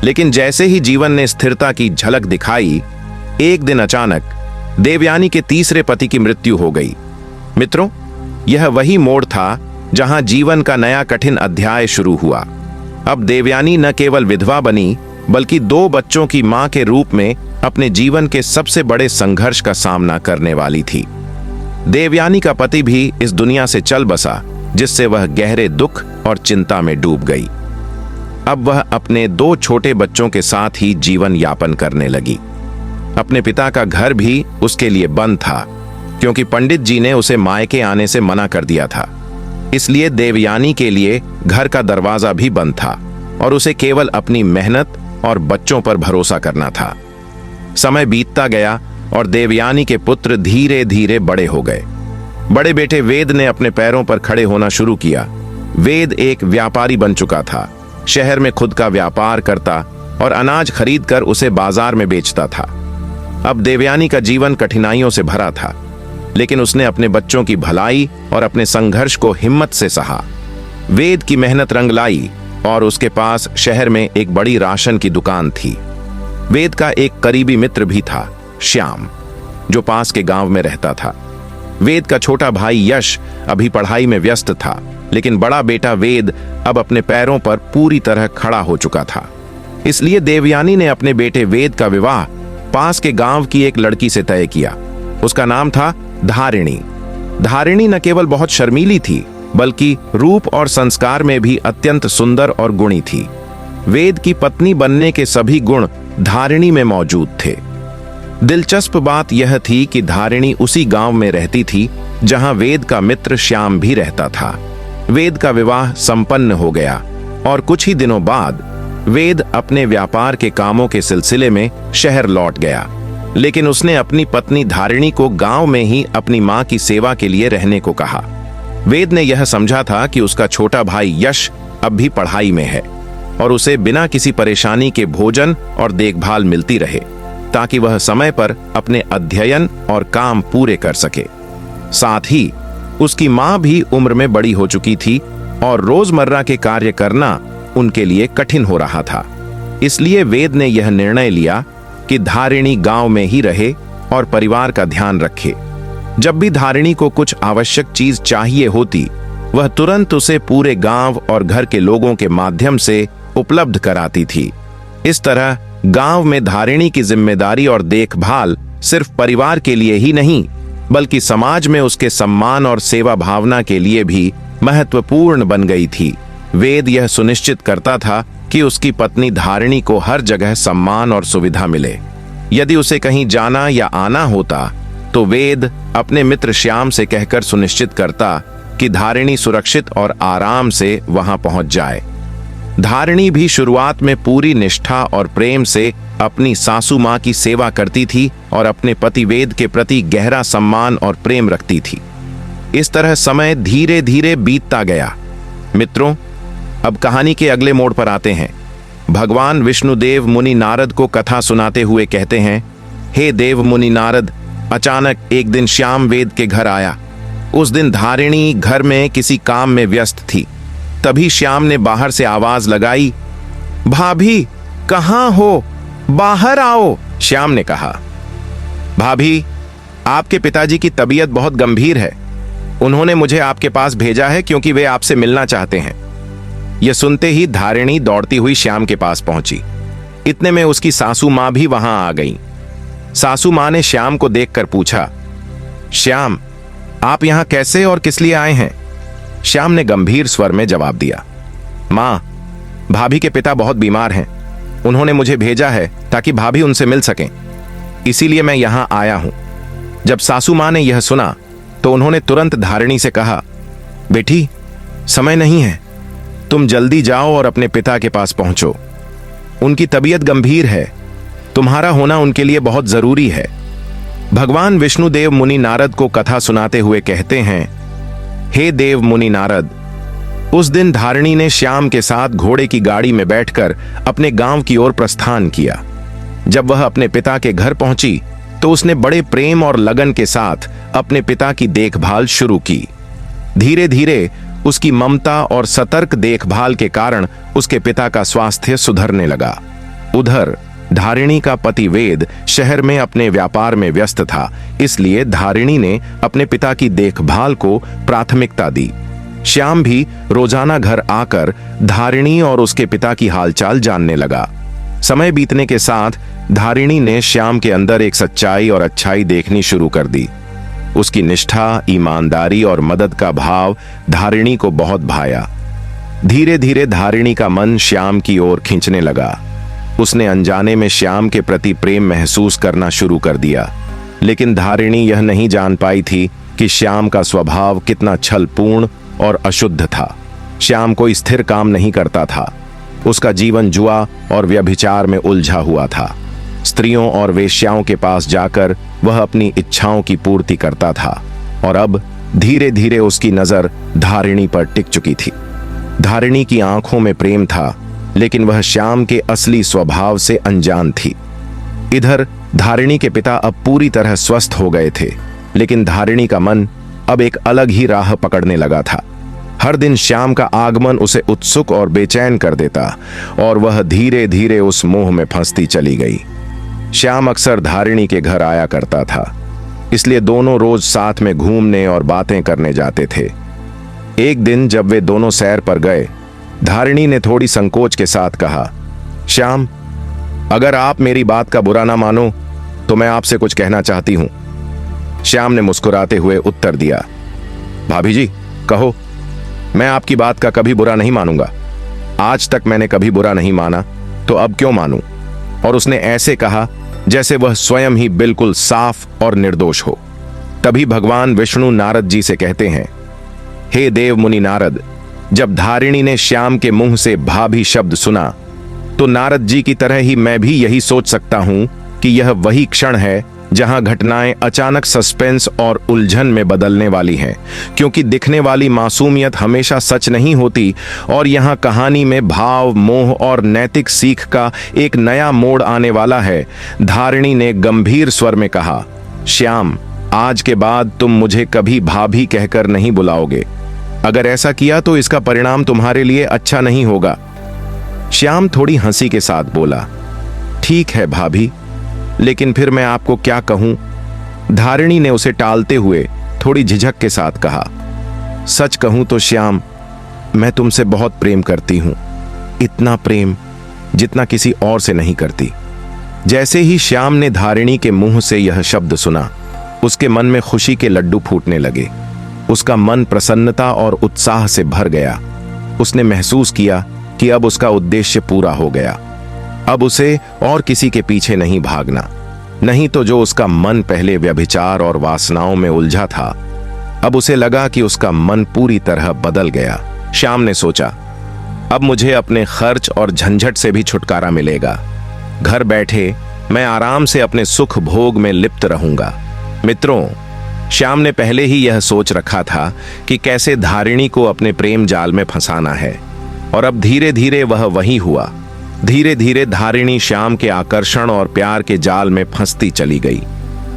लेकिन जैसे ही जीवन ने स्थिरता की झलक दिखाई, एक दिन अचानक देवयानी के तीसरे पति की मृत्यु हो गई। मित्रों, यह वही मोड़ था जहां जीवन का नया कठिन अध्याय शुरू हुआ। अब देवयानी न केवल विधवा बनी, बल्कि 2 बच्चों की मां के रूप में अपने जीवन के सबसे बड़े संघर्ष का सामना करने वाली थी। देवयानी का पति भी इस दुनिया से चल बसा, जिससे वह गहरे दुख और चिंता में डूब गई। अब वह अपने 2 छोटे बच्चों के साथ ही जीवन यापन करने लगी। अपने पिता का घर भी उसके लिए बंद था, क्योंकि पंडित जी ने उसे मायके आने से मना कर दिया था। इसलिए देवयानी के लिए घर का दरवाजा भी बंद था और उसे केवल अपनी मेहनत और बच्चों पर भरोसा करना था। समय बीतता गया और देवयानी के पुत्र धीरे धीरे बड़े हो गए। बड़े बेटे वेद ने अपने पैरों पर खड़े होना शुरू किया। वेद एक व्यापारी बन चुका था। शहर में खुद का व्यापार करता और अनाज खरीदकर उसे बाजार में बेचता था। अब देवयानी का जीवन कठिनाइयों से भरा था, लेकिन उसने अपने बच्चों की भलाई और अपने संघर्ष को हिम्मत से सहा। वेद की मेहनत रंग लाई और उसके पास शहर में एक बड़ी राशन की दुकान थी। वेद का एक करीबी मित्र भी था, श्याम, जो पास के गांव में रहता था। वेद का छोटा भाई यश अभी पढ़ाई में व्यस्त था, लेकिन बड़ा बेटा वेद अब अपने पैरों पर पूरी तरह खड़ा हो चुका था। इसलिए देवयानी ने अपने बेटे वेद का विवाह पास के गांव की एक लड़की से तय किया। उसका नाम था धारिणी। धारिणी न केवल बहुत शर्मीली थी, बल्कि रूप और संस्कार में भी अत्यंत सुंदर और गुणी थी। वेद की पत्नी बनने के सभी गुण धारिणी में मौजूद थे। दिलचस्प बात यह थी कि धारिणी उसी गांव में रहती थी जहां वेद का मित्र श्याम भी रहता था। वेद का विवाह संपन्न हो गया और कुछ ही दिनों बाद वेद अपने व्यापार के कामों के सिलसिले में शहर लौट गया, लेकिन उसने अपनी पत्नी धारिणी को गांव में ही अपनी मां की सेवा के लिए रहने को कहा। वेद ने यह समझा था कि उसका छोटा भाई यश अब भी पढ़ाई में है और उसे बिना किसी परेशानी के भोजन और देखभाल मिलती रहे, ताकि वह समय पर अपने अध्ययन और काम पूरे कर सके। साथ ही उसकी मां भी उम्र में बड़ी हो चुकी थी और रोजमर्रा के कार्य करना उनके लिए कठिन हो रहा था। इसलिए वेद ने यह निर्णय लिया कि धारिणी गांव में ही रहे और परिवार का ध्यान रखे। जब भी धारिणी को कुछ आवश्यक चीज चाहिए होती, वह तुरंत उसे पूरे गांव और घर के लोगों के माध्यम से उपलब्ध कराती थी। इस तरह गांव में धारिणी की जिम्मेदारी और देखभाल सिर्फ परिवार के लिए ही नहीं, बल्कि समाज में उसके सम्मान और सेवा भावना के लिए भी महत्वपूर्ण बन गई थी। वेद यह सुनिश्चित करता था कि उसकी पत्नी धारिणी को हर जगह सम्मान और सुविधा मिले। यदि उसे कहीं जाना या आना होता तो वेद अपने मित्र श्याम से कहकर सुनिश्चित करता कि धारिणी सुरक्षित और आराम से वहां पहुंच जाए। धारिणी भी शुरुआत में पूरी निष्ठा और प्रेम से अपनी सासू मां की सेवा करती थी और अपने पति वेद के प्रति गहरा सम्मान और प्रेम रखती थी। इस तरह समय धीरे धीरे बीतता गया। मित्रों, अब कहानी के अगले मोड़ पर आते हैं। भगवान विष्णुदेव मुनि नारद को कथा सुनाते हुए कहते हैं, हे देव मुनि नारद, अचानक एक दिन श्याम वेद के घर आया। उस दिन धारिणी घर में किसी काम में व्यस्त थी। तभी श्याम ने बाहर से आवाज लगाई, भाभी कहाँ हो, बाहर आओ। श्याम ने कहा, भाभी, आपके पिताजी की तबीयत बहुत गंभीर है। उन्होंने मुझे आपके पास भेजा है क्योंकि वे आपसे मिलना चाहते हैं। यह सुनते ही धारिणी दौड़ती हुई श्याम के पास पहुंची। इतने में उसकी सासू मां भी वहां आ गई। सासू मां ने श्याम को देखकर पूछा, श्याम, आप यहां कैसे और किस लिए आए हैं? श्याम ने गंभीर स्वर में जवाब दिया, मां, भाभी के पिता बहुत बीमार हैं। उन्होंने मुझे भेजा है ताकि भाभी उनसे मिल सकें, इसीलिए मैं यहां आया हूं। जब सासू मां ने यह सुना तो उन्होंने तुरंत धारिणी से कहा, बेटी, समय नहीं है, तुम जल्दी जाओ और अपने पिता के पास पहुंचो। उनकी तबीयत गंभीर है, तुम्हारा होना उनके लिए बहुत जरूरी है। भगवान विष्णुदेव मुनि नारद को कथा सुनाते हुए कहते हैं, हे देव मुनि नारद, उस दिन धारिणी ने श्याम के साथ घोड़े की गाड़ी में बैठकर अपने गांव की ओर प्रस्थान किया। जब वह अपने पिता के घर पहुंची तो उसने बड़े प्रेम और लगन के साथ अपने पिता की देखभाल शुरू की। धीरे धीरे उसकी ममता और सतर्क देखभाल के कारण उसके पिता का स्वास्थ्य सुधरने लगा। उधर धारिणी का पति वेद शहर में अपने व्यापार में व्यस्त था, इसलिए धारिणी ने अपने पिता की देखभाल को प्राथमिकता दी। श्याम भी रोजाना घर आकर धारिणी और उसके पिता की हालचाल जानने लगा। समय बीतने के साथ धारिणी ने श्याम के अंदर एक सच्चाई और अच्छाई देखनी शुरू कर दी। उसकी निष्ठा, ईमानदारी और मदद का भाव धारिणी को बहुत भाया। धीरे धीरे धारिणी का मन श्याम की ओर खींचने लगा। उसने अनजाने में श्याम के प्रति प्रेम महसूस करना शुरू कर दिया, लेकिन धारिणी यह नहीं जान पाई थी कि श्याम का स्वभाव कितना छलपूर्ण और अशुद्ध था। श्याम कोई स्थिर काम नहीं करता था। उसका जीवन जुआ और व्यभिचार में उलझा हुआ था। स्त्रियों और वेश्याओं के पास जाकर वह अपनी इच्छाओं की पूर्ति करता था और अब धीरे धीरे उसकी नजर धारिणी पर टिक चुकी थी। धारिणी की आंखों में प्रेम था, लेकिन वह श्याम के असली स्वभाव से अनजान थी। इधर धारिणी के पिता अब पूरी तरह स्वस्थ हो गए थे, लेकिन धारिणी का मन अब एक अलग ही राह पकड़ने लगा था। हर दिन श्याम का आगमन उसे उत्सुक और बेचैन कर देता और वह धीरे धीरे उस मोह में फंसती चली गई। श्याम अक्सर धारिणी के घर आया करता था, इसलिए दोनों रोज साथ में घूमने और बातें करने जाते थे। एक दिन जब वे दोनों सैर पर गए, धारिणी ने थोड़ी संकोच के साथ कहा, श्याम, अगर आप मेरी बात का बुरा ना मानो तो मैं आपसे कुछ कहना चाहती हूं। श्याम ने मुस्कुराते हुए उत्तर दिया, भाभी जी, कहो, मैं आपकी बात का कभी बुरा नहीं मानूंगा। आज तक मैंने कभी बुरा नहीं माना, तो अब क्यों मानूं? और उसने ऐसे कहा जैसे वह स्वयं ही बिल्कुल साफ और निर्दोष हो। तभी भगवान विष्णु नारद जी से कहते हैं, हे देव मुनि नारद, जब धारिणी ने श्याम के मुंह से भाभी शब्द सुना तो नारद जी की तरह ही मैं भी यही सोच सकता हूं कि यह वही क्षण है जहां घटनाएं अचानक सस्पेंस और उलझन में बदलने वाली हैं, क्योंकि दिखने वाली मासूमियत हमेशा सच नहीं होती और यहां कहानी में भाव, मोह और नैतिक सीख का एक नया मोड़ आने वाला है। धारिणी ने गंभीर स्वर में कहा, श्याम, आज के बाद तुम मुझे कभी भाभी कहकर नहीं बुलाओगे। अगर ऐसा किया तो इसका परिणाम तुम्हारे लिए अच्छा नहीं होगा। श्याम थोड़ी हंसी के साथ बोला, ठीक है भाभी, लेकिन फिर मैं आपको क्या कहूं? धारिणी ने उसे टालते हुए थोड़ी झिझक के साथ कहा, सच कहूं तो श्याम, मैं तुमसे बहुत प्रेम करती हूं, इतना प्रेम जितना किसी और से नहीं करती। जैसे ही श्याम ने धारिणी के मुंह से यह शब्द सुना, उसके मन में खुशी के लड्डू फूटने लगे। उसका मन प्रसन्नता और उत्साह से भर गया। उसने महसूस किया कि अब उसका उद्देश्य पूरा हो गया। अब उसे और किसी के पीछे नहीं भागना, नहीं तो जो उसका मन पहले व्यभिचार और वासनाओं में उलझा था, अब उसे लगा कि उसका मन पूरी तरह बदल गया। श्याम ने सोचा, अब मुझे अपने खर्च और झंझट से भी छुटकारा मिलेगा। घर बैठे मैं आराम से अपने सुख भोग में लिप्त रहूंगा। मित्रों, श्याम ने पहले ही यह सोच रखा था कि कैसे धारिणी को अपने प्रेम जाल में फंसाना है, और अब धीरे धीरे वह वही हुआ। धीरे धीरे धारिणी श्याम के आकर्षण और प्यार के जाल में फंसती चली गई।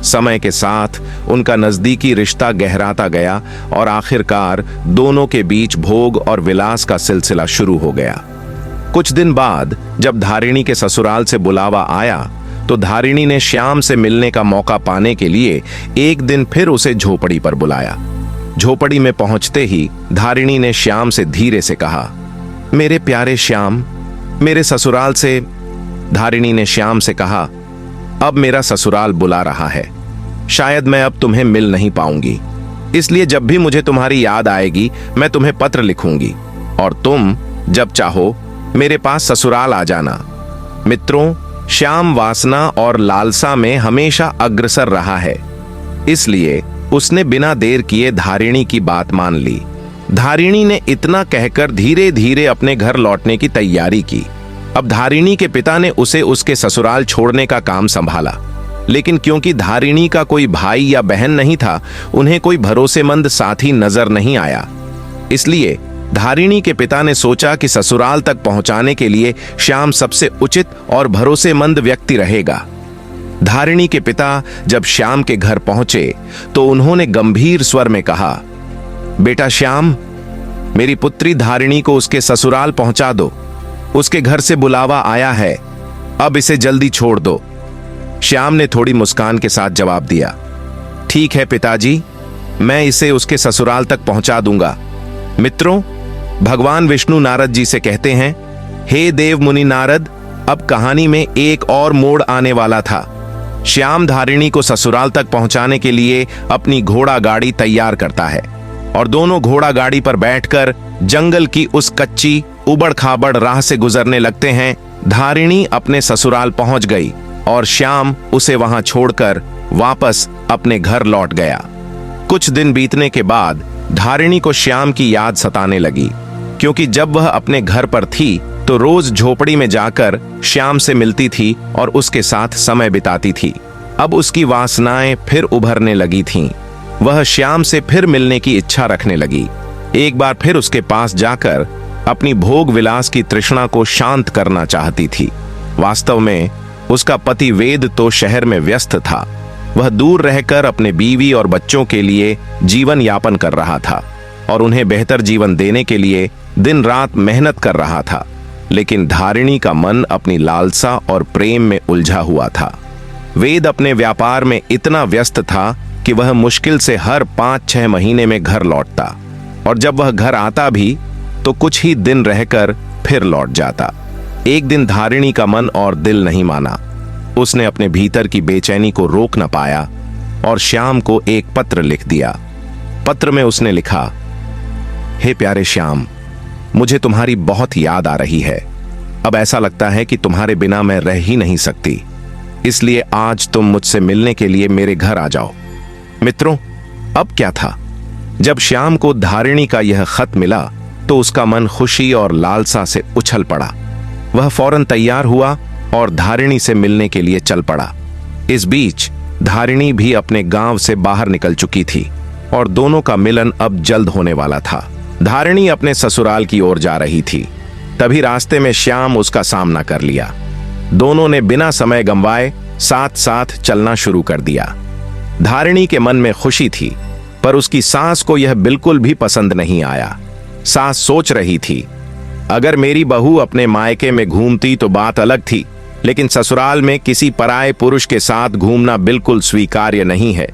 समय के साथ उनका नजदीकी रिश्ता गहराता गया और आखिरकार दोनों के बीच भोग और विलास का सिलसिला शुरू हो गया। कुछ दिन बाद जब धारिणी के ससुराल से बुलावा आया, तो धारिणी ने श्याम से मिलने का मौका पाने के लिए एक दिन फिर उसे झोपड़ी पर बुलाया। झोपड़ी में पहुंचते ही धारिणी ने श्याम से धीरे से कहा, मेरे प्यारे श्याम, मेरे ससुराल से। धारिणी ने श्याम से कहा, अब मेरा ससुराल बुला रहा है, शायद मैं अब तुम्हें मिल नहीं पाऊंगी, इसलिए जब भी मुझे तुम्हारी याद आएगी मैं तुम्हें पत्र लिखूंगी और तुम जब चाहो मेरे पास ससुराल आ जाना। मित्रों, श्याम वासना और लालसा में हमेशा अग्रसर रहा है, इसलिए उसने बिना देर किए धारिणी की बात मान ली। धारिणी ने इतना कहकर धीरे धीरे अपने घर लौटने की तैयारी की। अब धारिणी के पिता ने उसे उसके ससुराल छोड़ने का काम संभाला, लेकिन क्योंकि धारिणी का कोई भाई या बहन नहीं था, उन्हें कोई भरोसेमंद साथी नजर नहीं आया। इसलिए धारिणी के पिता ने सोचा कि ससुराल तक पहुंचाने के लिए श्याम सबसे उचित और भरोसेमंद व्यक्ति रहेगा। धारिणी के पिता जब श्याम के घर पहुंचे तो उन्होंने गंभीर स्वर में कहा, बेटा श्याम, मेरी पुत्री धारिणी को उसके ससुराल पहुंचा दो। उसके घर से बुलावा आया है, अब इसे जल्दी छोड़ दो। श्याम ने थोड़ी मुस्कान के साथ जवाब दिया, ठीक है पिताजी, मैं इसे उसके ससुराल तक पहुंचा दूंगा। मित्रों, भगवान विष्णु नारद जी से कहते हैं, हे देव मुनि नारद, अब कहानी में एक और मोड़ आने वाला था। श्याम धारिणी को ससुराल तक पहुंचाने के लिए अपनी घोड़ा गाड़ी तैयार करता है और दोनों घोड़ा गाड़ी पर बैठकर जंगल की उस कच्ची उबड़ खाबड़ राह से गुजरने लगते हैं। धारिणी अपने ससुराल पहुंच गई और श्याम उसे वहां छोड़कर वापस अपने घर लौट गया। कुछ दिन बीतने के बाद धारिणी को श्याम की याद सताने लगी, क्योंकि जब वह अपने घर पर थी तो रोज झोपड़ी में जाकर श्याम से मिलती थी और उसके साथ समय बिताती थी। अब उसकी वासनाएं फिर उभरने लगी थीं। वह श्याम से फिर मिलने की इच्छा रखने लगी। एक बार फिर उसके पास जाकर अपनी भोग विलास की तृष्णा को शांत करना चाहती थी। वास्तव में उसका पति वेद तो शहर में व्यस्त था। वह दूर रहकर अपने बीवी और बच्चों के लिए जीवन यापन कर रहा था और उन्हें बेहतर जीवन देने के लिए दिन रात मेहनत कर रहा था। लेकिन धारिणी का मन अपनी लालसा और प्रेम में उलझा हुआ था। वेद अपने व्यापार में इतना व्यस्त था कि वह मुश्किल से हर 5-6 महीने में घर लौटता, और जब वह घर आता भी तो कुछ ही दिन रहकर फिर लौट जाता। एक दिन धारिणी का मन और दिल नहीं माना। उसने अपने भीतर की बेचैनी को रोक न पाया और श्याम को एक पत्र लिख दिया। पत्र में उसने लिखा, हे प्यारे श्याम, मुझे तुम्हारी बहुत याद आ रही है। अब ऐसा लगता है कि तुम्हारे बिना मैं रह ही नहीं सकती, इसलिए आज तुम मुझसे मिलने के लिए मेरे घर आ जाओ। मित्रों, अब क्या था? जब श्याम को धारिणी का यह खत मिला तो उसका मन खुशी और लालसा से उछल पड़ा। वह फौरन तैयार हुआ और धारिणी से मिलने के लिए चल पड़ा। इस बीच धारिणी भी अपने गांव से बाहर निकल चुकी थी और दोनों का मिलन अब जल्द होने वाला था। धारिणी अपने ससुराल की ओर जा रही थी, तभी रास्ते में श्याम उसका सामना कर लिया। दोनों ने बिना समय गंवाए साथ साथ चलना शुरू कर दिया। धारिणी के मन में खुशी थी, पर उसकी सास को यह बिल्कुल भी पसंद नहीं आया। सास सोच रही थी, अगर मेरी बहू अपने मायके में घूमती तो बात अलग थी, लेकिन ससुराल में किसी पराये पुरुष के साथ घूमना बिल्कुल स्वीकार्य नहीं है।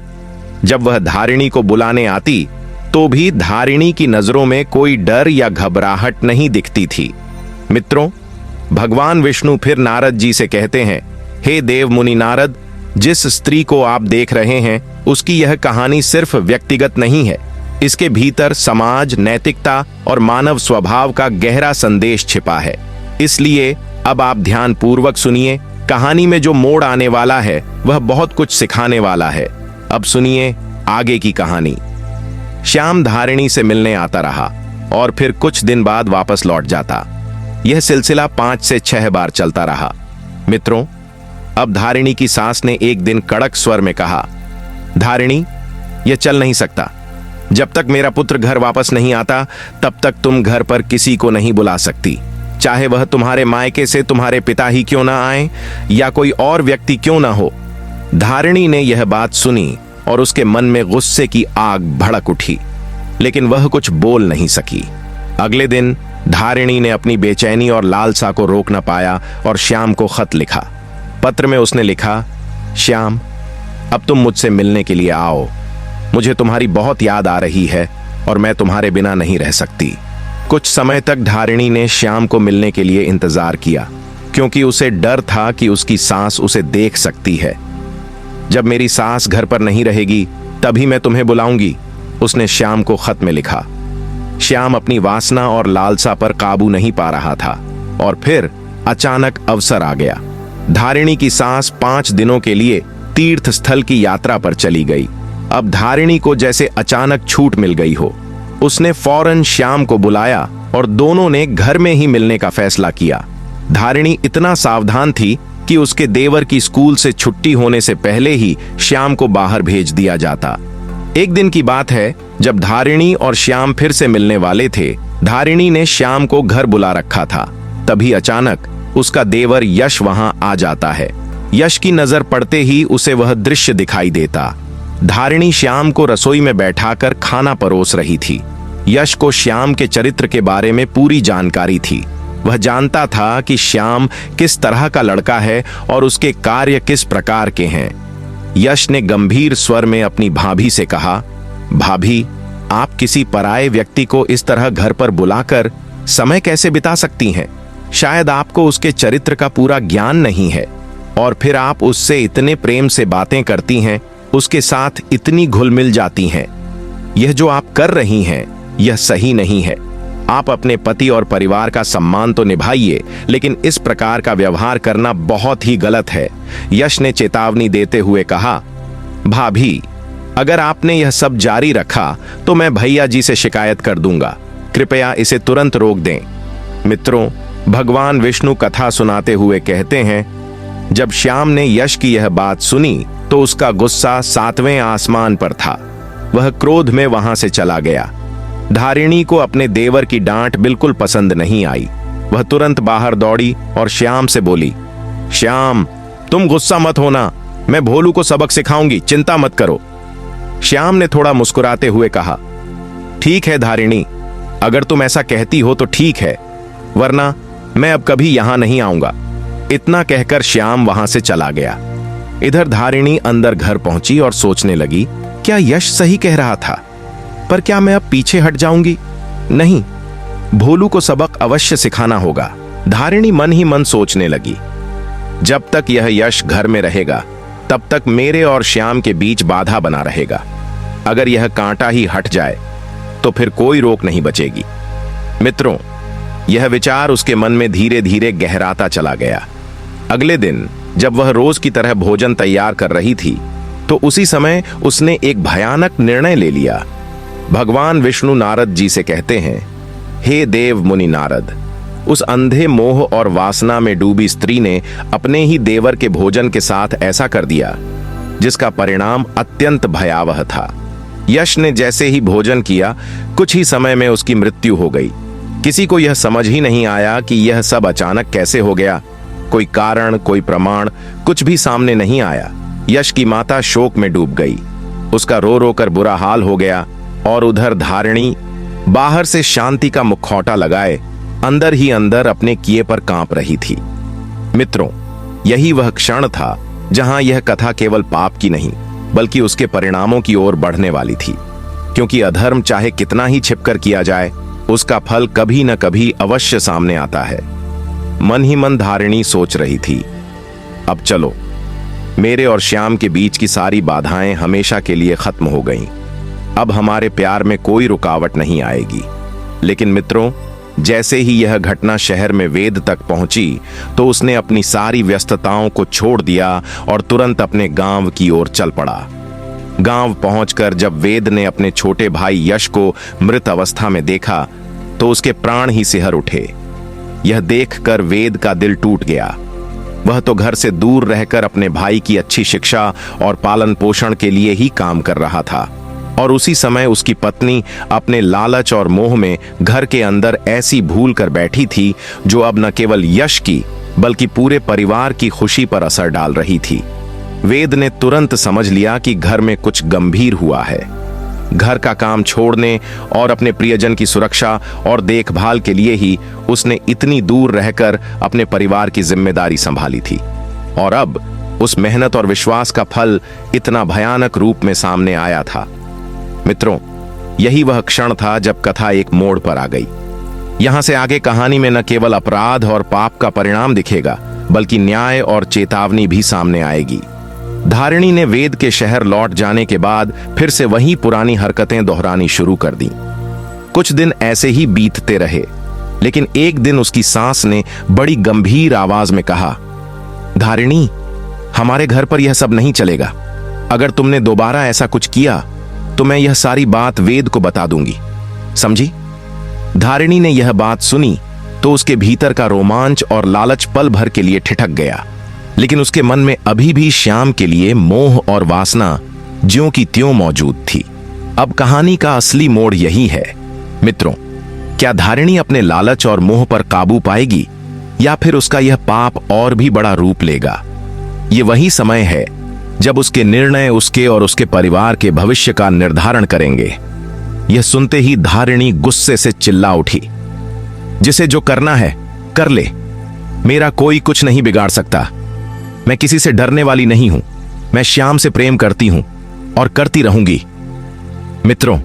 जब वह धारिणी को बुलाने आती तो भी धारिणी की नजरों में कोई डर या घबराहट नहीं दिखती थी। मित्रों, भगवान विष्णु फिर नारद जी से कहते हैं, हे देव मुनि नारद, जिस स्त्री को आप देख रहे हैं उसकी यह कहानी सिर्फ व्यक्तिगत नहीं है। इसके भीतर समाज, नैतिकता और मानव स्वभाव का गहरा संदेश छिपा है। इसलिए अब आप ध्यान पूर्वक सुनिए। कहानी में जो मोड़ आने वाला है वह बहुत कुछ सिखाने वाला है। अब सुनिए आगे की कहानी। श्याम धारिणी से मिलने आता रहा और फिर कुछ दिन बाद वापस लौट जाता। यह सिलसिला 5 से 6 बार चलता रहा। मित्रों, अब धारिणी की सास ने एक दिन कड़क स्वर में कहा, धारिणी, यह चल नहीं सकता। जब तक मेरा पुत्र घर वापस नहीं आता तब तक तुम घर पर किसी को नहीं बुला सकती, चाहे वह तुम्हारे मायके से तुम्हारे पिता ही क्यों ना आए या कोई और व्यक्ति क्यों ना हो। धारिणी ने यह बात सुनी और उसके मन में गुस्से की आग भड़क उठी, लेकिन वह कुछ बोल नहीं सकी। अगले दिन धारिणी ने अपनी बेचैनी और लालसा को रोक न पाया और श्याम को खत लिखा। पत्र में उसने लिखा, श्याम, अब तुम मुझसे मिलने के लिए आओ। मुझे तुम्हारी बहुत याद आ रही है और मैं तुम्हारे बिना नहीं रह सकती। कुछ समय तक धारिणी ने श्याम को मिलने के लिए इंतजार किया, क्योंकि उसे डर था कि उसकी सास उसे देख सकती है। जब मेरी सास घर पर नहीं रहेगी तभी मैं तुम्हें बुलाऊंगी, उसने श्याम को खत में लिखा। श्याम अपनी वासना और लालसा पर काबू नहीं पा रहा था और फिर अचानक अवसर आ गया। धारिणी की सास 5 दिनों के लिए तीर्थ स्थल की यात्रा पर चली गई। अब धारिणी को जैसे अचानक छूट मिल गई हो। उसने फौरन श्याम को बुलाया और दोनों ने घर में ही मिलने का फैसला किया। धारिणी इतना सावधान थी कि उसके देवर की स्कूल से छुट्टी होने से पहले ही श्याम को बाहर भेज दिया जाता। एक दिन की बात है, जब धारिणी और श्याम फिर से मिलने वाले थे। धारिणी ने श्याम को घर बुला रखा था। तभी अचानक उसका देवर यश वहां आ जाता है। यश की नजर पड़ते ही उसे वह दृश्य दिखाई देता। धारिणी श्याम को रसोई में बैठाकर खाना परोस रही थी। यश को श्याम के चरित्र के बारे में पूरी जानकारी थी। वह जानता था कि श्याम किस तरह का लड़का है और उसके कार्य किस प्रकार के हैं। यश ने गंभीर स्वर में अपनी भाभी से कहा, भाभी, आप किसी पराये व्यक्ति को इस तरह घर पर बुलाकर समय कैसे बिता सकती हैं? शायद आपको उसके चरित्र का पूरा ज्ञान नहीं है और फिर आप उससे इतने प्रेम से बातें करती हैं, उसके साथ इतनी घुल मिल जाती हैं। यह जो आप कर रही हैं यह सही नहीं है। आप अपने पति और परिवार का सम्मान तो निभाइए, लेकिन इस प्रकार का व्यवहार करना बहुत ही गलत है। यश ने चेतावनी देते हुए कहा, भाभी, अगर आपने यह सब जारी रखा तो मैं भैया जी से शिकायत कर दूंगा। कृपया इसे तुरंत रोक दें। मित्रों, भगवान विष्णु कथा सुनाते हुए कहते हैं, जब श्याम ने यश की यह बात सुनी तो उसका गुस्सा 7वें आसमान पर था। वह क्रोध में वहां से चला गया। धारिणी को अपने देवर की डांट बिल्कुल पसंद नहीं आई। वह तुरंत बाहर दौड़ी और श्याम से बोली, श्याम, तुम गुस्सा मत होना, मैं भोलू को सबक सिखाऊंगी, चिंता मत करो। श्याम ने थोड़ा मुस्कुराते हुए कहा, ठीक है धारिणी, अगर तुम ऐसा कहती हो तो ठीक है, वरना मैं अब कभी यहां नहीं आऊंगा। इतना कहकर श्याम वहां से चला गया। इधर धारिणी अंदर घर पहुंची और सोचने लगी, क्या यश सही कह रहा था? पर क्या मैं अब पीछे हट जाऊंगी? नहीं, भोलू को सबक अवश्य सिखाना होगा। धारिणी मन ही मन सोचने लगी, जब तक यह यश घर में रहेगा तब तक मेरे और श्याम के बीच बाधा बना रहेगा। अगर यह कांटा ही हट जाए तो फिर कोई रोक नहीं बचेगी। मित्रों, यह विचार उसके मन में धीरे धीरे गहराता चला गया। अगले दिन जब वह रोज की तरह भोजन तैयार कर रही थी तो उसी समय उसने एक भयानक निर्णय ले लिया। भगवान विष्णु नारद जी से कहते हैं, हे देव मुनि नारद, उस अंधे मोह और वासना में डूबी स्त्री ने अपने ही देवर के भोजन के साथ ऐसा कर दिया जिसका परिणाम अत्यंत भयावह था। यश ने जैसे ही भोजन किया, कुछ ही समय में उसकी मृत्यु हो गई। किसी को यह समझ ही नहीं आया कि यह सब अचानक कैसे हो गया। कोई कारण, कोई प्रमाण, कुछ भी सामने नहीं आया। यश की माता शोक में डूब गई। उसका रो रो कर बुरा हाल हो गया और उधर धारिणी बाहर से शांति का मुखौटा लगाए अंदर ही अंदर अपने किए पर कांप रही थी। मित्रों, यही वह क्षण था जहां यह कथा केवल पाप की नहीं बल्कि उसके परिणामों की ओर बढ़ने वाली थी। क्योंकि अधर्म चाहे कितना ही छिपकर किया जाए, उसका फल कभी न कभी अवश्य सामने आता है। मन ही मन धारिणी सोच रही थी, अब चलो, मेरे और श्याम के बीच की सारी बाधाएं हमेशा के लिए खत्म हो गईं। अब हमारे प्यार में कोई रुकावट नहीं आएगी। लेकिन मित्रों, जैसे ही यह घटना शहर में वेद तक पहुंची तो उसने अपनी सारी व्यस्तताओं को छोड़ दिया और तुरंत अपने गांव की ओर चल पड़ा। गांव पहुंचकर जब वेद ने अपने छोटे भाई यश को मृत अवस्था में देखा तो उसके प्राण ही सिहर उठे। यह देखकर वेद का दिल टूट गया। वह तो घर से दूर रहकर अपने भाई की अच्छी शिक्षा और पालन पोषण के लिए ही काम कर रहा था, और उसी समय उसकी पत्नी अपने लालच और मोह में घर के अंदर ऐसी भूल कर बैठी थी जो अब न केवल यश की बल्कि पूरे परिवार की खुशी पर असर डाल रही थी। वेद ने तुरंत समझ लिया कि घर में कुछ गंभीर हुआ है। घर का काम छोड़ने और अपने प्रियजन की सुरक्षा और देखभाल के लिए ही उसने इतनी दूर रहकर अपने परिवार की जिम्मेदारी संभाली थी, और अब उस मेहनत और विश्वास का फल इतना भयानक रूप में सामने आया था। मित्रों, यही वह क्षण था जब कथा एक मोड़ पर आ गई। यहां से आगे कहानी में न केवल अपराध और पाप का परिणाम दिखेगा बल्कि न्याय और चेतावनी भी सामने आएगी। धारिणी ने वेद के शहर लौट जाने के बाद फिर से वही पुरानी हरकतें दोहरानी शुरू कर दी। कुछ दिन ऐसे ही बीतते रहे, लेकिन एक दिन उसकी सास ने बड़ी गंभीर आवाज में कहा, धारिणी, हमारे घर पर यह सब नहीं चलेगा। अगर तुमने दोबारा ऐसा कुछ किया तो मैं यह सारी बात वेद को बता दूंगी, समझी? धारिणी ने यह बात सुनी तो उसके भीतर का रोमांच और लालच पल भर के लिए ठिठक गया, लेकिन उसके मन में अभी भी श्याम के लिए मोह और वासना ज्यों की त्यों मौजूद थी। अब कहानी का असली मोड़ यही है। मित्रों, क्या धारिणी अपने लालच और मोह पर काबू पाएगी या फिर उसका यह पाप और भी बड़ा रूप लेगा? ये वही समय है जब उसके निर्णय उसके और उसके परिवार के भविष्य का निर्धारण करेंगे। यह सुनते ही धारिणी गुस्से से चिल्ला उठी, जिसे जो करना है कर ले, मेरा कोई कुछ नहीं बिगाड़ सकता। मैं किसी से डरने वाली नहीं हूं। मैं श्याम से प्रेम करती हूं और करती रहूंगी। मित्रों,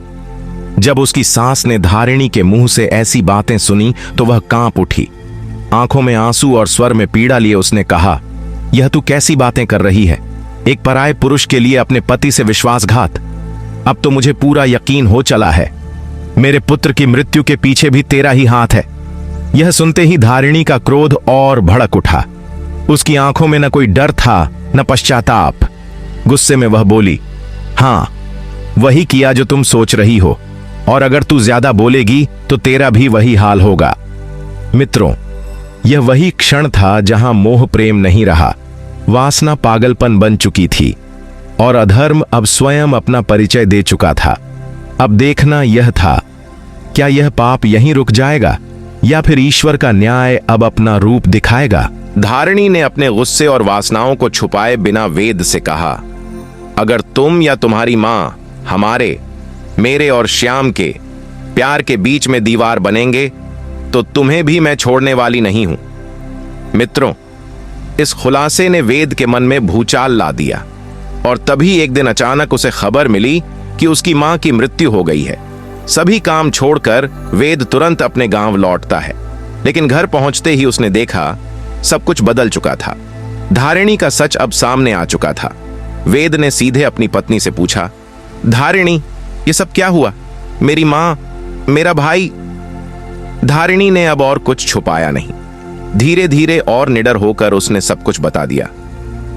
जब उसकी सास ने धारिणी के मुंह से ऐसी बातें सुनी तो वह कांप उठी। आंखों में आंसू और स्वर में पीड़ा लिए उसने कहा, यह तू कैसी बातें कर रही है? एक पराये पुरुष के लिए अपने पति से विश्वासघात। अब तो मुझे पूरा यकीन हो चला है, मेरे पुत्र की मृत्यु के पीछे भी तेरा ही हाथ है। यह सुनते ही धारिणी का क्रोध और भड़क उठा। उसकी आंखों में न कोई डर था न पश्चाताप। गुस्से में वह बोली, हां, वही किया जो तुम सोच रही हो, और अगर तू ज्यादा बोलेगी तो तेरा भी वही हाल होगा। मित्रों, यह वही क्षण था जहां मोह प्रेम नहीं रहा, वासना पागलपन बन चुकी थी और अधर्म अब स्वयं अपना परिचय दे चुका था। अब देखना यह था, क्या यह पाप यहीं रुक जाएगा या फिर ईश्वर का न्याय अब अपना रूप दिखाएगा? धारिणी ने अपने गुस्से और वासनाओं को छुपाए बिना वेद से कहा, अगर तुम या तुम्हारी मां हमारे, मेरे और श्याम के प्यार के बीच में दीवार बनेंगे तो तुम्हें भी मैं छोड़ने वाली नहीं हूं। मित्रों, इस खुलासे ने वेद के मन में भूचाल ला दिया, और तभी एक दिन अचानक उसे खबर मिली कि उसकी मां की मृत्यु हो गई है। सभी काम छोड़कर वेद तुरंत अपने गांव लौटता है, लेकिन घर पहुंचते ही उसने देखा सब कुछ बदल चुका था। धारिणी का सच अब सामने आ चुका था। वेद ने सीधे अपनी पत्नी से पूछा, धारिणी, ये सब क्या हुआ? मेरी मां, मेरा भाई? धारिणी ने अब और कुछ छुपाया नहीं। धीरे धीरे और निडर होकर उसने सब कुछ बता दिया।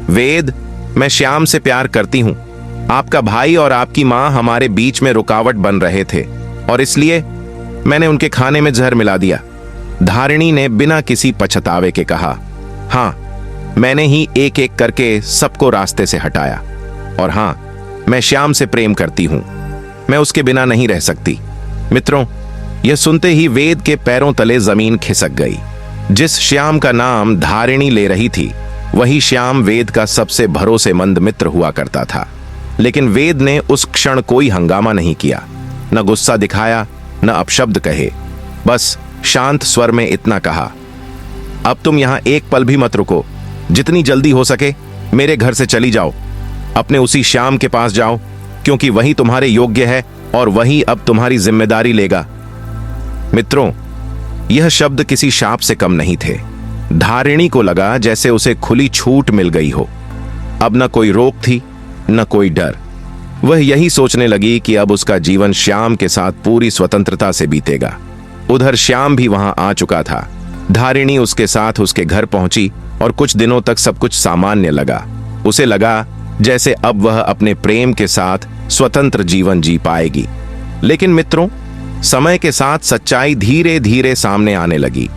वेद, मैं श्याम से प्यार करती हूं। आपका भाई और आपकी मां हमारे बीच में रुकावट बन रहे थे और इसलिए मैंने उनके खाने में जहर मिला दिया। धारिणी ने बिना किसी पछतावे के कहा, हां, मैंने ही एक एक करके सबको रास्ते से हटाया, और हां, मैं श्याम से प्रेम करती हूं। मैं उसके बिना नहीं रह सकती। मित्रों, यह सुनते ही वेद के पैरों तले जमीन खिसक गई। जिस श्याम का नाम धारिणी ले रही थी वही श्याम वेद का सबसे भरोसेमंद मित्र हुआ करता था। लेकिन वेद ने उस क्षण कोई हंगामा नहीं किया, न गुस्सा दिखाया, न अपशब्द कहे। बस शांत स्वर में इतना कहा, अब तुम यहां एक पल भी मत रुको। जितनी जल्दी हो सके मेरे घर से चली जाओ। अपने उसी श्याम के पास जाओ, क्योंकि वही तुम्हारे योग्य है और वही अब तुम्हारी जिम्मेदारी लेगा। मित्रों, यह शब्द किसी शाप से कम नहीं थे। धारिणी को लगा जैसे उसे खुली छूट मिल गई हो। अब न कोई रोक थी, न कोई डर। वह यही सोचने लगी कि अब उसका जीवन श्याम के साथ पूरी स्वतंत्रता से बीतेगा। उधर श्याम भी वहां आ चुका था। धारिणी उसके साथ उसके घर पहुंची और कुछ दिनों तक सब कुछ सामान्य लगा। उसे लगा जैसे अब वह अपने प्रेम के साथ स्वतंत्र जीवन जी पाएगी। लेकिन मित्रों, समय के साथ सच्चाई धीरे धीरे सामने आने लगी।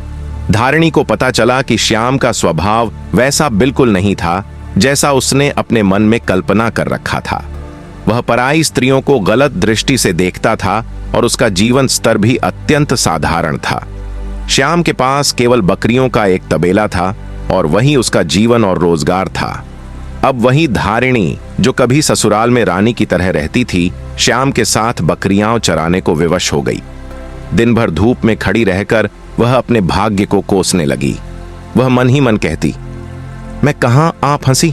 धारिणी को पता चला कि श्याम का स्वभाव वैसा बिल्कुल नहीं था जैसा उसने अपने मन में कल्पना कर रखा था। वह पराई स्त्रियों को गलत दृष्टि से देखता था और उसका जीवन स्तर भी अत्यंत साधारण था। श्याम के पास केवल बकरियों का एक तबेला था और वही उसका जीवन और रोजगार था। अब वही धारिणी, जो कभी ससुराल में रानी की तरह रहती थी, श्याम के साथ बकरियां चराने को विवश हो गई। दिन भर धूप में खड़ी रहकर वह अपने भाग्य को कोसने लगी। वह मन ही मन कहती, मैं कहां आ फंसी।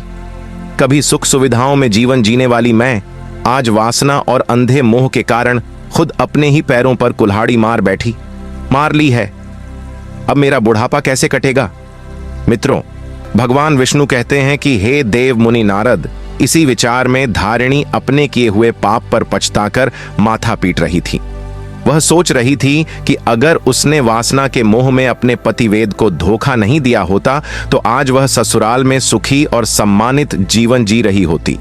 कभी सुख सुविधाओं में जीवन जीने वाली मैं आज वासना और अंधे मोह के कारण खुद अपने ही पैरों पर कुल्हाड़ी मार ली है। अब मेरा बुढ़ापा कैसे कटेगा। मित्रों, भगवान विष्णु कहते हैं कि हे देव मुनि नारद, इसी विचार में धारिणी अपने किए हुए पाप पर पछताकर माथा पीट रही थी। वह सोच रही थी कि अगर उसने वासना के मोह में अपने पतिवेद को धोखा नहीं दिया होता तो आज वह ससुराल में सुखी और सम्मानित जीवन जी रही होती।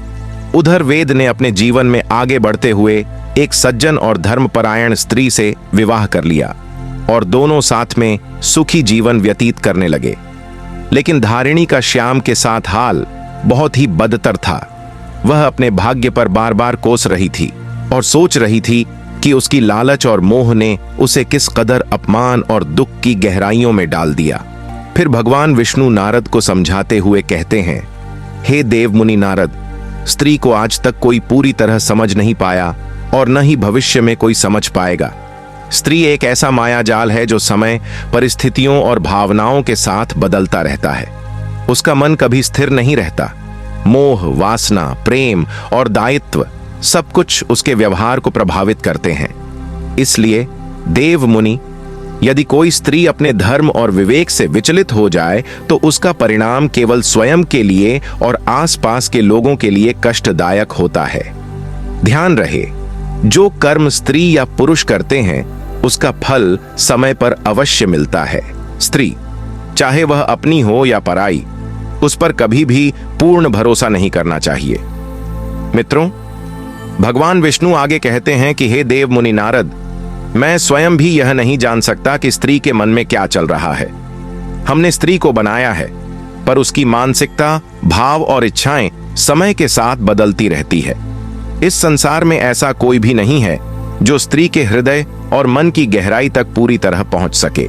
उधर वेद ने अपने जीवन में आगे बढ़ते हुए एक सज्जन और धर्मपरायण स्त्री से विवाह कर लिया और दोनों साथ में सुखी जीवन व्यतीत करने लगे। लेकिन धारिणी का श्याम के साथ हाल बहुत ही बदतर था। वह अपने भाग्य पर बार बार कोस रही थी और सोच रही थी कि उसकी लालच और मोह ने उसे किस कदर अपमान और दुख की गहराइयों में डाल दिया। फिर भगवान विष्णु नारद को समझाते हुए कहते हैं, हे देव मुनि नारद, स्त्री को आज तक कोई पूरी तरह समझ नहीं पाया और न ही भविष्य में कोई समझ पाएगा। स्त्री एक ऐसा माया जाल है जो समय, परिस्थितियों और भावनाओं के साथ बदलता रहता है। उसका मन कभी स्थिर नहीं रहता। मोह, वासना, प्रेम और दायित्व सब कुछ उसके व्यवहार को प्रभावित करते हैं। इसलिए देव मुनि, यदि कोई स्त्री अपने धर्म और विवेक से विचलित हो जाए तो उसका परिणाम केवल स्वयं के लिए और आसपास के लोगों के लिए कष्टदायक होता है। ध्यान रहे, जो कर्म स्त्री या पुरुष करते हैं उसका फल समय पर अवश्य मिलता है। स्त्री, चाहे वह अपनी हो या पराई, उस पर कभी भी पूर्ण भरोसा नहीं करना चाहिए। मित्रों, भगवान विष्णु आगे कहते हैं कि हे देव मुनि नारद, मैं स्वयं भी यह नहीं जान सकता कि स्त्री के मन में क्या चल रहा है। हमने स्त्री को बनाया है, पर उसकी मानसिकता, भाव और इच्छाएं समय के साथ बदलती रहती है। इस संसार में ऐसा कोई भी नहीं है जो स्त्री के हृदय और मन की गहराई तक पूरी तरह पहुंच सके।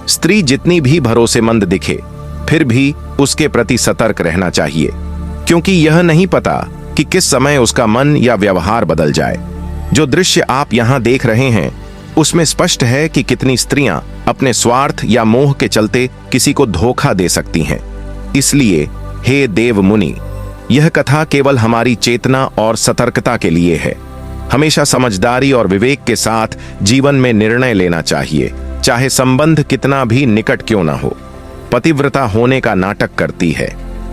स्त्री जितनी भी भरोसेमंद दिखे, फिर भी उसके प्रति सतर्क रहना चाहिए, क्योंकि यह नहीं पता कि किस समय उसका मन या व्यवहार बदल जाए। जो दृश्य आप यहां देख रहे हैं उसमें स्पष्ट है कि कितनी स्त्रियां अपने स्वार्थ या मोह के चलते किसी को धोखा दे सकती हैं। इसलिए हे देव मुनि, यह कथा केवल हमारी चेतना और सतर्कता के लिए है। हमेशा समझदारी और विवेक के साथ जीवन में निर्णय लेना चाहिए, चाहे संबंध कितना भी निकट क्यों ना हो। पतिव्रता होने का नाटक करती है,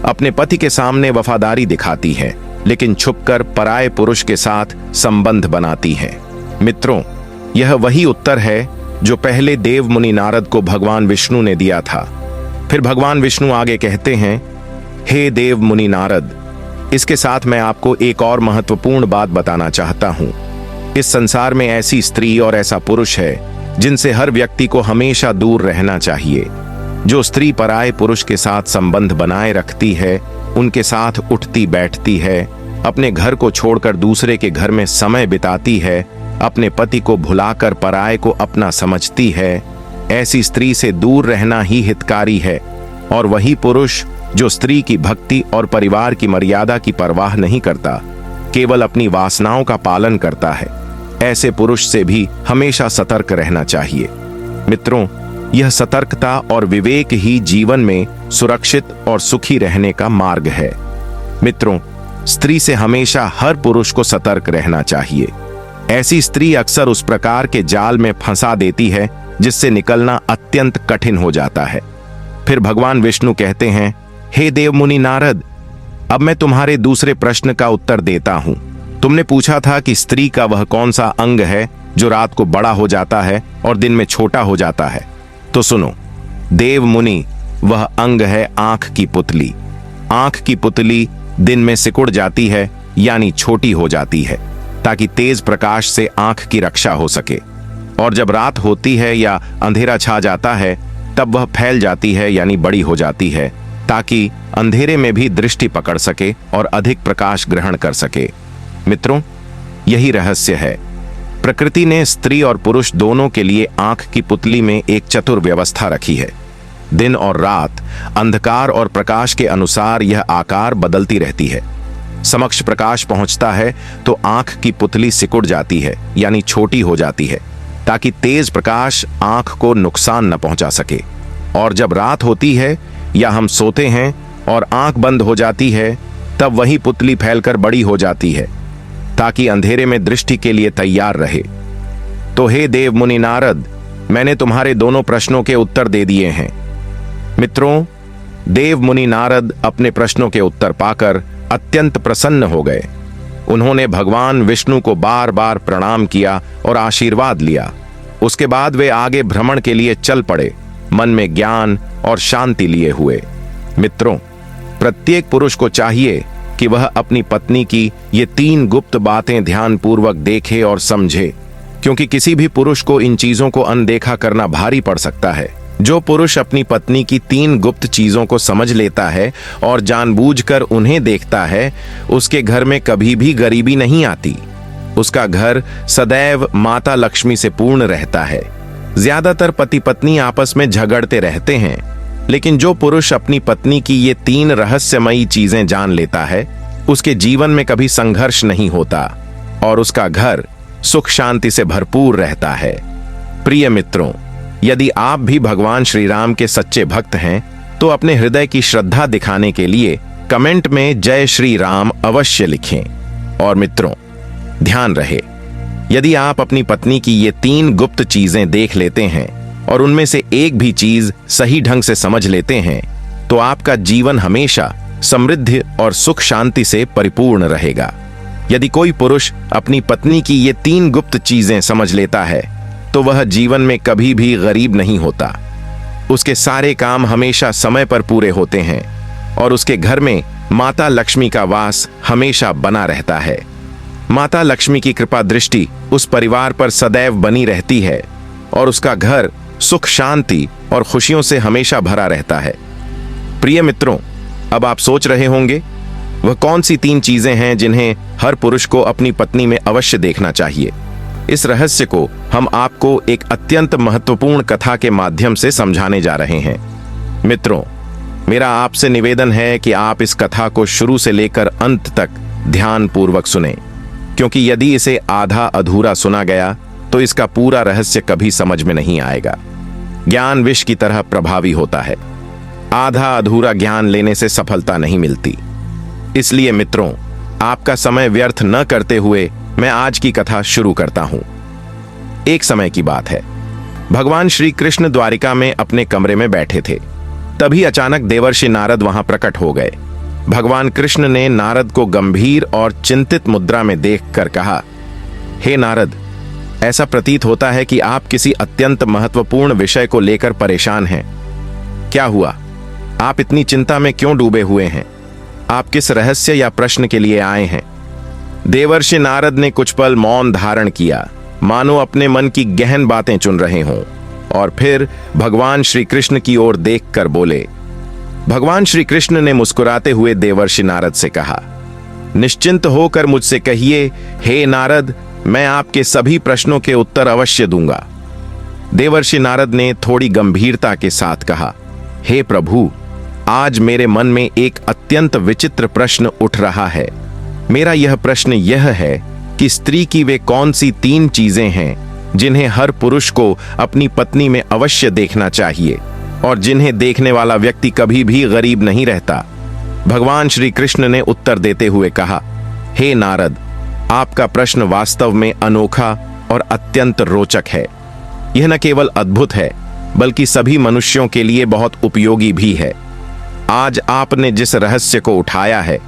अपने पति के सामने वफादारी दिखाती है, लेकिन छुपकर पराये पुरुष के साथ संबंध बनाती है। मित्रों, यह वही उत्तर है जो पहले देव मुनि नारद को भगवान विष्णु ने दिया था। फिर भगवान विष्णु आगे कहते हैं, हे देव मुनि नारद, इसके साथ मैं आपको एक और महत्वपूर्ण बात बताना चाहता हूं। इस संसार में ऐसी स्त्री और ऐसा पुरुष है जिनसे हर व्यक्ति को हमेशा दूर रहना चाहिए। जो स्त्री पराये पुरुष के साथ संबंध बनाए रखती है, उनके साथ उठती बैठती है, अपने घर को छोड़कर दूसरे के घर में समय बिताती है, अपने पति को भुलाकर पराये को अपना समझती है, ऐसी स्त्री से दूर रहना ही हितकारी है। और वही पुरुष जो स्त्री की भक्ति और परिवार की मर्यादा की परवाह नहीं करता, केवल अपनी वासनाओं का पालन करता है, ऐसे पुरुष से भी हमेशा सतर्क रहना चाहिए। मित्रों, यह सतर्कता और विवेक ही जीवन में सुरक्षित और सुखी रहने का मार्ग है। मित्रों, स्त्री से हमेशा हर पुरुष को सतर्क रहना चाहिए। ऐसी स्त्री अक्सर उस प्रकार के जाल में फंसा देती है जिससे निकलना अत्यंत कठिन हो जाता है। फिर भगवान विष्णु कहते हैं, हे देव मुनि नारद, अब मैं तुम्हारे दूसरे प्रश्न का उत्तर देता हूं। तुमने पूछा था कि स्त्री का वह कौन सा अंग है जो रात को बड़ा हो जाता है और दिन में छोटा हो जाता है। तो सुनो देव मुनि, वह अंग है आंख की पुतली। आंख की पुतली दिन में सिकुड़ जाती है, यानी छोटी हो जाती है, ताकि तेज प्रकाश से आंख की रक्षा हो सके। और जब रात होती है या अंधेरा छा जाता है, तब वह फैल जाती है, यानी बड़ी हो जाती है, ताकि अंधेरे में भी दृष्टि पकड़ सके और अधिक प्रकाश ग्रहण कर सके। मित्रों, यही रहस्य है। प्रकृति ने स्त्री और पुरुष दोनों के लिए आंख की पुतली में एक चतुर व्यवस्था रखी है। दिन और रात, अंधकार और प्रकाश के अनुसार यह आकार बदलती रहती है। समक्ष प्रकाश पहुंचता है तो आंख की पुतली सिकुड़ जाती है, यानी छोटी हो जाती है, ताकि तेज प्रकाश आंख को नुकसान न पहुंचा सके। और जब रात होती है या हम सोते हैं और आंख बंद हो जाती है, तब वही पुतली फैलकर बड़ी हो जाती है, ताकि अंधेरे में दृष्टि के लिए तैयार रहे। तो हे देव मुनि नारद, मैंने तुम्हारे दोनों प्रश्नों के उत्तर दे दिए हैं। मित्रों, देव मुनि नारद अपने प्रश्नों के उत्तर पाकर अत्यंत प्रसन्न हो गए। उन्होंने भगवान विष्णु को बार बार प्रणाम किया और आशीर्वाद लिया। उसके बाद वे आगे भ्रमण के लिए चल पड़े, मन में ज्ञान और शांति लिए हुए। मित्रों, प्रत्येक पुरुष को चाहिए कि वह अपनी पत्नी की ये 3 गुप्त बातें ध्यानपूर्वक देखे और समझे, क्योंकि किसी भी पुरुष को इन चीजों को अनदेखा करना भारी पड़ सकता है। जो पुरुष अपनी पत्नी की 3 गुप्त चीजों को समझ लेता है और जानबूझकर उन्हें देखता है, उसके घर में कभी भी गरीबी नहीं आती। उसका घर सदैव माता लक्ष्मी से पूर्ण रहता है। ज्यादातर पति पत्नी आपस में झगड़ते रहते हैं, लेकिन जो पुरुष अपनी पत्नी की ये 3 रहस्यमयी चीजें जान लेता है, उसके जीवन में कभी संघर्ष नहीं होता और उसका घर सुख शांति से भरपूर रहता है। प्रिय मित्रों, यदि आप भी भगवान श्री राम के सच्चे भक्त हैं, तो अपने हृदय की श्रद्धा दिखाने के लिए कमेंट में जय श्री राम अवश्य लिखें। और मित्रों, ध्यान रहे, यदि आप अपनी पत्नी की ये 3 गुप्त चीजें देख लेते हैं और उनमें से एक भी चीज सही ढंग से समझ लेते हैं, तो आपका जीवन हमेशा समृद्धि और सुख शांति से परिपूर्ण रहेगा। यदि कोई पुरुष अपनी पत्नी की ये 3 गुप्त चीजें समझ लेता है, तो वह जीवन में कभी भी गरीब नहीं होता। उसके सारे काम हमेशा समय पर पूरे होते हैं और उसके घर में माता लक्ष्मी का वास हमेशा बना रहता है। माता लक्ष्मी की कृपा दृष्टि उस परिवार पर सदैव बनी रहती है और उसका घर सुख शांति और खुशियों से हमेशा भरा रहता है। प्रिय मित्रों, अब आप सोच रहे होंगे वह कौन सी 3 चीजें हैं जिन्हें हर पुरुष को अपनी पत्नी में अवश्य देखना चाहिए। इस रहस्य को हम आपको एक अत्यंत महत्वपूर्ण कथा के माध्यम से समझाने जा रहे हैं। मित्रों, मेरा आपसे निवेदन है कि आप इस कथा को शुरू से लेकर अंत तक ध्यानपूर्वक सुनें, क्योंकि यदि इसे आधा अधूरा सुना गया तो इसका पूरा रहस्य कभी समझ में नहीं आएगा। ज्ञान विष की तरह प्रभावी होता है। आधा अधूरा ज्ञान लेने से सफलता नहीं मिलती। इसलिए मित्रों, आपका समय व्यर्थ न करते हुए मैं आज की कथा शुरू करता हूं। एक समय की बात है, भगवान श्री कृष्ण द्वारिका में अपने कमरे में बैठे थे। तभी अचानक देवर्षि नारद वहां प्रकट हो गए। भगवान कृष्ण ने नारद को गंभीर और चिंतित मुद्रा में देखकर कहा, हे नारद, ऐसा प्रतीत होता है कि आप किसी अत्यंत महत्वपूर्ण विषय को लेकर परेशान हैं। क्या हुआ? आप इतनी चिंता में क्यों डूबे हुए हैं? आप किस रहस्य या प्रश्न के लिए आए हैं? देवर्षि नारद ने कुछ पल मौन धारण किया, मानो अपने मन की गहन बातें चुन रहे हों, और फिर भगवान श्री कृष्ण की ओर देखकर बोले। भगवान श्री कृष्ण ने मुस्कुराते हुए देवर्षि नारद से कहा, निश्चिंत होकर मुझसे कहिए, हे नारद, मैं आपके सभी प्रश्नों के उत्तर अवश्य दूंगा। देवर्षि नारद ने थोड़ी गंभीरता के साथ कहा, हे प्रभु, आज मेरे मन में एक अत्यंत विचित्र प्रश्न उठ रहा है। मेरा यह प्रश्न यह है कि स्त्री की वे कौन सी 3 चीजें हैं जिन्हें हर पुरुष को अपनी पत्नी में अवश्य देखना चाहिए और जिन्हें देखने वाला व्यक्ति कभी भी गरीब नहीं रहता। भगवान श्री कृष्ण ने उत्तर देते हुए कहा, हे नारद, आपका प्रश्न वास्तव में अनोखा और अत्यंत रोचक है। यह न केवल अद्भुत है, बल्कि सभी मनुष्यों के लिए बहुत उपयोगी भी है। आज आपने जिस रहस्य को उठाया है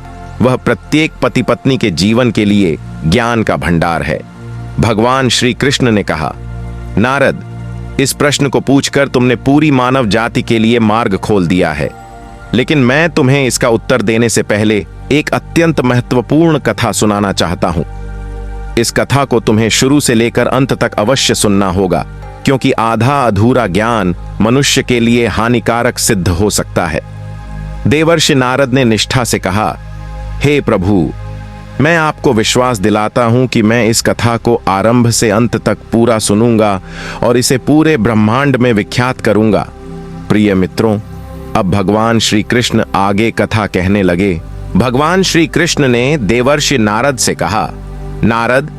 वह प्रत्येक पति पत्नी के जीवन के लिए ज्ञान का भंडार है। भगवान श्री कृष्ण ने कहा, नारद, इस प्रश्न को पूछकर तुमने पूरी मानव जाति के लिए मार्ग खोल दिया है, लेकिन मैं तुम्हें इसका उत्तर देने से पहले एक अत्यंत महत्वपूर्ण कथा सुनाना चाहता हूं। इस कथा को तुम्हें शुरू से लेकर अंत तक अवश्य सुनना होगा, क्योंकि आधा अधूरा ज्ञान मनुष्य के लिए हानिकारक सिद्ध हो सकता है। देवर्षि नारद ने निष्ठा से कहा, हे प्रभु, मैं आपको विश्वास दिलाता हूं कि मैं इस कथा को आरंभ से अंत तक पूरा सुनूंगा और इसे पूरे ब्रह्मांड में विख्यात करूंगा। प्रिय मित्रों, अब भगवान श्री कृष्ण आगे कथा कहने लगे। भगवान श्री कृष्ण ने देवर्षि नारद से कहा, नारद,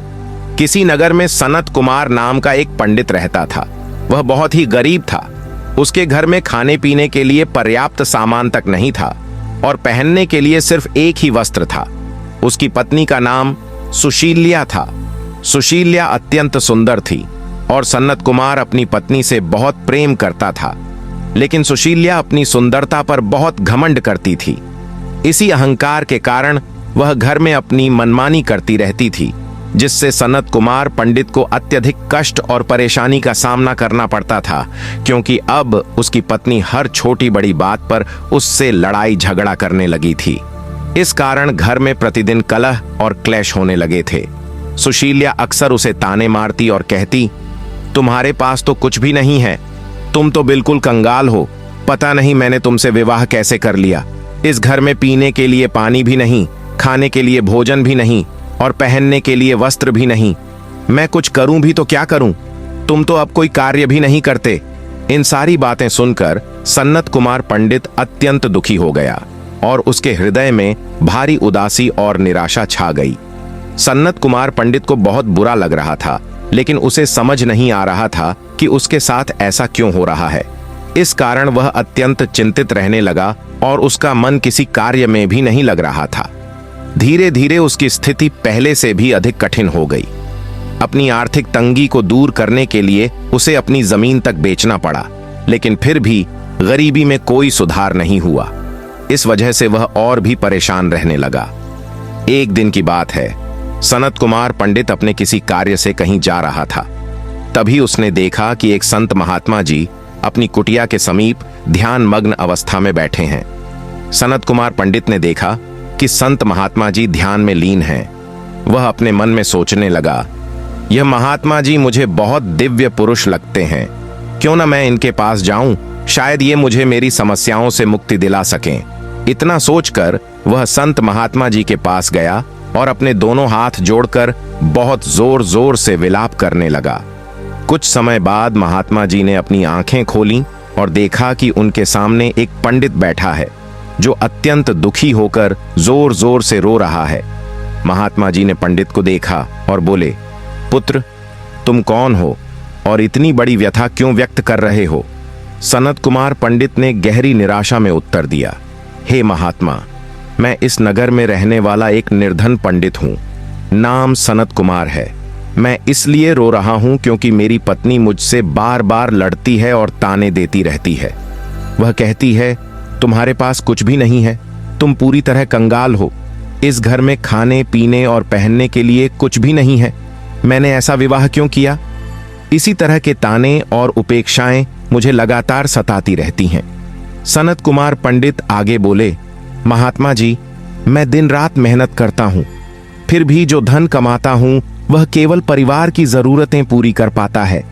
किसी नगर में सनत कुमार नाम का एक पंडित रहता था। वह बहुत ही गरीब था। उसके घर में खाने पीने के लिए पर्याप्त सामान तक नहीं था और पहनने के लिए सिर्फ एक ही वस्त्र था। उसकी पत्नी का नाम सुशील्या था। सुशील्या अत्यंत सुंदर थी और सनत कुमार अपनी पत्नी से बहुत प्रेम करता था, लेकिन सुशील्या अपनी सुंदरता पर बहुत घमंड करती थी। इसी अहंकार के कारण वह घर में अपनी मनमानी करती रहती थी, जिससे सनत कुमार पंडित को अत्यधिक कष्ट और परेशानी का सामना करना पड़ता था, क्योंकि अब उसकी पत्नी हर छोटी बड़ी बात पर उससे लड़ाई झगड़ा करने लगी थी। इस कारण घर में प्रतिदिन कलह और क्लेश होने लगे थे। सुशील्या अक्सर उसे ताने मारती और कहती, तुम्हारे पास तो कुछ भी नहीं है, तुम तो बिल्कुल कंगाल हो, पता नहीं मैंने तुमसे विवाह कैसे कर लिया। इस घर में पीने के लिए पानी भी नहीं, खाने के लिए भोजन भी नहीं और पहनने के लिए वस्त्र भी नहीं। मैं कुछ करूं भी तो क्या करूं? तुम तो अब कोई कार्य भी नहीं करते। इन सारी बातें सुनकर सन्नत कुमार पंडित अत्यंत दुखी हो गया और उसके हृदय में भारी उदासी और निराशा छा गई। सन्नत कुमार पंडित को बहुत बुरा लग रहा था, लेकिन उसे समझ नहीं आ रहा था कि उसके साथ ऐसा क्यों हो रहा है। इस कारण वह अत्यंत चिंतित रहने लगा और उसका मन किसी कार्य में भी नहीं लग रहा था। धीरे धीरे उसकी स्थिति पहले से भी अधिक कठिन हो गई। अपनी आर्थिक तंगी को दूर करने के लिए उसे अपनी जमीन तक बेचना पड़ा, लेकिन फिर भी गरीबी में कोई सुधार नहीं हुआ। इस वजह से वह और भी परेशान रहने लगा। एक दिन की बात है, सनत कुमार पंडित अपने किसी कार्य से कहीं जा रहा था। तभी उसने देखा कि एक संत महात्मा जी अपनी कुटिया के समीप ध्यान मग्न अवस्था में बैठे हैं। सनत कुमार पंडित ने देखा कि संत महात्मा जी ध्यान में लीन हैं। वह अपने मन में सोचने लगा, यह महात्मा जी मुझे बहुत दिव्य पुरुष लगते हैं, क्यों न मैं इनके पास जाऊं, शायद ये मुझे मेरी समस्याओं से मुक्ति दिला सकें। इतना सोचकर वह संत महात्मा जी के पास गया और अपने दोनों हाथ जोड़कर बहुत जोर जोर से विलाप करने लगा। कुछ समय बाद महात्मा जी ने अपनी आंखें खोलीं और देखा कि उनके सामने एक पंडित बैठा है, जो अत्यंत दुखी होकर जोर जोर से रो रहा है। महात्मा जी ने पंडित को देखा और बोले, पुत्र, तुम कौन हो और इतनी बड़ी व्यथा क्यों व्यक्त कर रहे हो? सनत कुमार पंडित ने गहरी निराशा में उत्तर दिया, हे महात्मा, मैं इस नगर में रहने वाला एक निर्धन पंडित हूं। नाम सनत कुमार है। मैं इसलिए रो रहा हूं क्योंकि मेरी पत्नी मुझसे बार बार लड़ती है और ताने देती रहती है। वह कहती है, तुम्हारे पास कुछ भी नहीं है, तुम पूरी तरह कंगाल हो, इस घर में खाने पीने और पहनने के लिए कुछ भी नहीं है, मैंने ऐसा विवाह क्यों किया? इसी तरह के ताने और उपेक्षाएं मुझे लगातार सताती रहती हैं। सनत कुमार पंडित आगे बोले, महात्मा जी, मैं दिन रात मेहनत करता हूं, फिर भी जो धन कमाता हूं वह केवल परिवार की जरूरतें पूरी कर पाता है।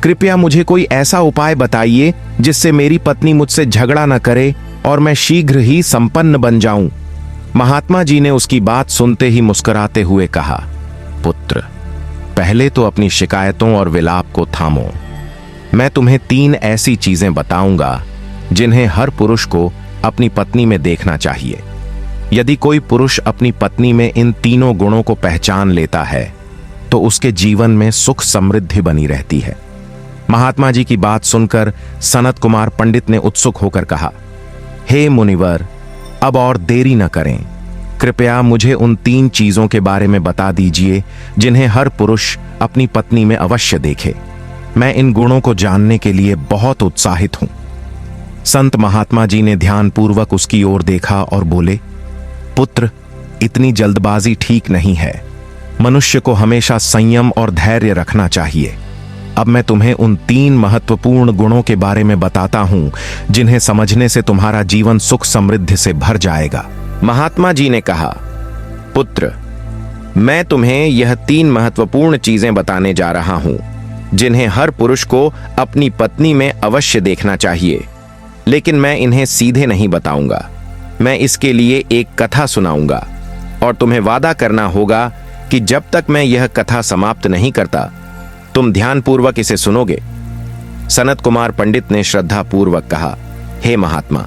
कृपया मुझे कोई ऐसा उपाय बताइए जिससे मेरी पत्नी मुझसे झगड़ा न करे और मैं शीघ्र ही संपन्न बन जाऊं। महात्मा जी ने उसकी बात सुनते ही मुस्कुराते हुए कहा, पुत्र, पहले तो अपनी शिकायतों और विलाप को थामो। मैं तुम्हें 3 ऐसी चीजें बताऊंगा जिन्हें हर पुरुष को अपनी पत्नी में देखना चाहिए। यदि कोई पुरुष अपनी पत्नी में इन तीनों गुणों को पहचान लेता है तो उसके जीवन में सुख समृद्धि बनी रहती है। महात्मा जी की बात सुनकर सनत कुमार पंडित ने उत्सुक होकर कहा, हे मुनिवर, अब और देरी न करें, कृपया मुझे उन 3 चीजों के बारे में बता दीजिए जिन्हें हर पुरुष अपनी पत्नी में अवश्य देखे। मैं इन गुणों को जानने के लिए बहुत उत्साहित हूं। संत महात्मा जी ने ध्यानपूर्वक उसकी ओर देखा और बोले, पुत्र, इतनी जल्दबाजी ठीक नहीं है। मनुष्य को हमेशा संयम और धैर्य रखना चाहिए। अब मैं तुम्हें उन 3 महत्वपूर्ण गुणों के बारे में बताता हूं जिन्हें समझने से तुम्हारा जीवन सुख समृद्धि से भर जाएगा। महात्मा जी ने कहा, पुत्र, मैं तुम्हें यह 3 महत्वपूर्ण चीजें बताने जा रहा हूं जिन्हें हर पुरुष को अपनी पत्नी में अवश्य देखना चाहिए, लेकिन मैं इन्हें सीधे नहीं बताऊंगा। मैं इसके लिए एक कथा सुनाऊंगा और तुम्हें वादा करना होगा कि जब तक मैं यह कथा समाप्त नहीं करता तुम ध्यानपूर्वक इसे सुनोगे। सनत कुमार पंडित ने श्रद्धापूर्वक कहा, हे महात्मा,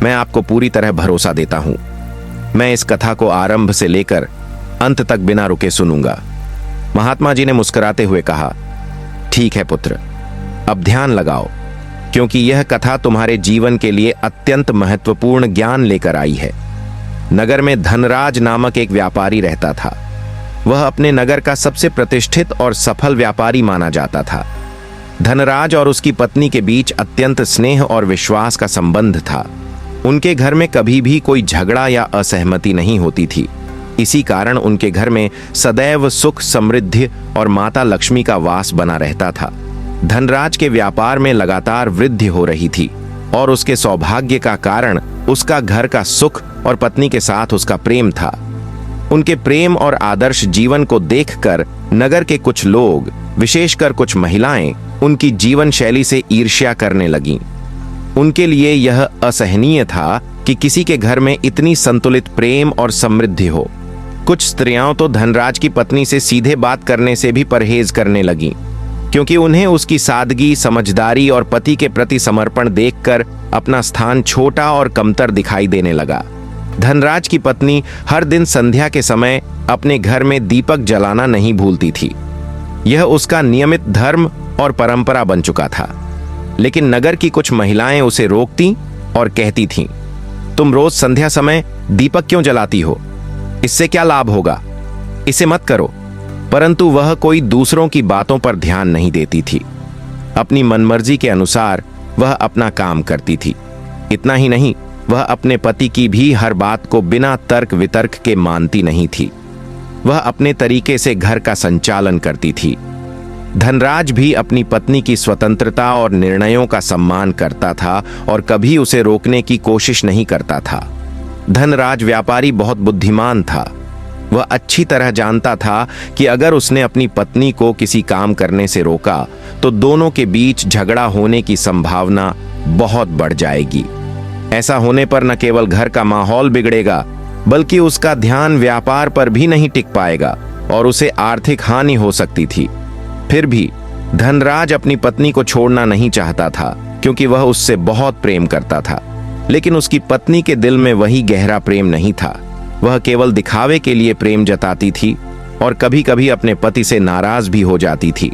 मैं आपको पूरी तरह भरोसा देता हूं। मैं इस कथा को आरंभ से लेकर अंत तक बिना रुके सुनूंगा। महात्मा जी ने मुस्कुराते हुए कहा, ठीक है पुत्र, अब ध्यान लगाओ, क्योंकि यह कथा तुम्हारे जीवन के लिए अत्यंत महत्वपूर्ण ज्ञान लेकर आई है। नगर में धनराज नामक एक व्यापारी रहता था। वह अपने नगर का सबसे प्रतिष्ठित और सफल व्यापारी माना जाता था। धनराज और उसकी पत्नी के बीच अत्यंत स्नेह और विश्वास का संबंध था। उनके घर में कभी भी कोई झगड़ा या असहमति नहीं होती थी। इसी कारण उनके घर में सदैव सुख समृद्धि और माता लक्ष्मी का वास बना रहता था। धनराज के व्यापार में लगातार वृद्धि हो रही थी और उसके सौभाग्य का कारण उसका घर का सुख और पत्नी के साथ उसका प्रेम था। उनके प्रेम और आदर्श जीवन को देखकर नगर के कुछ लोग, विशेषकर कुछ महिलाएं, उनकी जीवन शैली से ईर्ष्या करने लगीं। उनके लिए यह असहनीय था कि किसी के घर में इतनी संतुलित प्रेम और समृद्धि हो। कुछ स्त्रियां तो धनराज की पत्नी से सीधे बात करने से भी परहेज करने लगीं, क्योंकि उन्हें उसकी सादगी, समझदारी और पति के प्रति समर्पण देखकर अपना स्थान छोटा और कमतर दिखाई देने लगा। धनराज की पत्नी हर दिन संध्या के समय अपने घर में दीपक जलाना नहीं भूलती थी। यह उसका नियमित धर्म और परंपरा बन चुका था। लेकिन नगर की कुछ महिलाएं उसे रोकती और कहती थीं, तुम रोज संध्या समय दीपक क्यों जलाती हो? इससे क्या लाभ होगा? इसे मत करो। परंतु वह कोई दूसरों की बातों पर ध्यान नहीं देती थी। अपनी मनमर्जी के अनुसार वह अपना काम करती थी। इतना ही नहीं, वह अपने पति की भी हर बात को बिना तर्क वितर्क के मानती नहीं थी। वह अपने तरीके से घर का संचालन करती थी। धनराज भी अपनी पत्नी की स्वतंत्रता और निर्णयों का सम्मान करता था और कभी उसे रोकने की कोशिश नहीं करता था। धनराज व्यापारी बहुत बुद्धिमान था। वह अच्छी तरह जानता था कि अगर उसने अपनी पत्नी को किसी काम करने से रोका तो दोनों के बीच झगड़ा होने की संभावना बहुत बढ़ जाएगी। ऐसा होने पर न केवल घर का माहौल बिगड़ेगा, बल्कि उसका ध्यान व्यापार पर भी नहीं टिक पाएगा और उसे आर्थिक हानि हो सकती थी। फिर भी धनराज अपनी पत्नी को छोड़ना नहीं चाहता था, क्योंकि वह उससे बहुत प्रेम करता था। लेकिन उसकी पत्नी के दिल में वही गहरा प्रेम नहीं था। वह केवल दिखावे के लिए प्रेम जताती थी और कभी कभी अपने पति से नाराज भी हो जाती थी।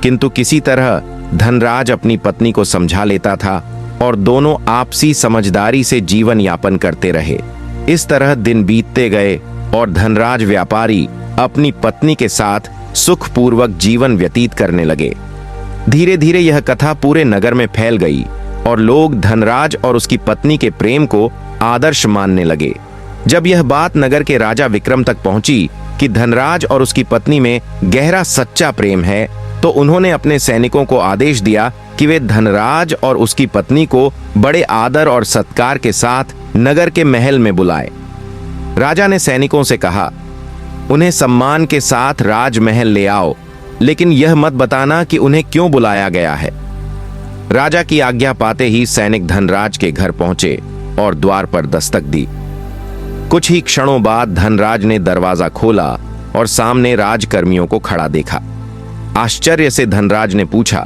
किंतु किसी तरह धनराज अपनी पत्नी को समझा लेता था और दोनों आपसी समझदारी से जीवन यापन करते रहे। इस तरह दिन बीतते गए और धनराज व्यापारी अपनी पत्नी के साथ सुखपूर्वक जीवन व्यतीत करने लगे। धीरे धीरे यह कथा पूरे नगर में फैल गई और लोग धनराज और उसकी पत्नी के प्रेम को आदर्श मानने लगे। जब यह बात नगर के राजा विक्रम तक पहुंची कि धनराज और उसकी पत्नी में गहरा सच्चा प्रेम है, तो उन्होंने अपने सैनिकों को आदेश दिया कि वे धनराज और उसकी पत्नी को बड़े आदर और सत्कार के साथ नगर के महल में बुलाए। राजा ने सैनिकों से कहा, उन्हें सम्मान के साथ राजमहल ले आओ, लेकिन यह मत बताना कि उन्हें क्यों बुलाया गया है। राजा की आज्ञा पाते ही सैनिक धनराज के घर पहुंचे और द्वार पर दस्तक दी। कुछ ही क्षणों बाद धनराज ने दरवाजा खोला और सामने राजकर्मियों को खड़ा देखा। आश्चर्य से धनराज ने पूछा,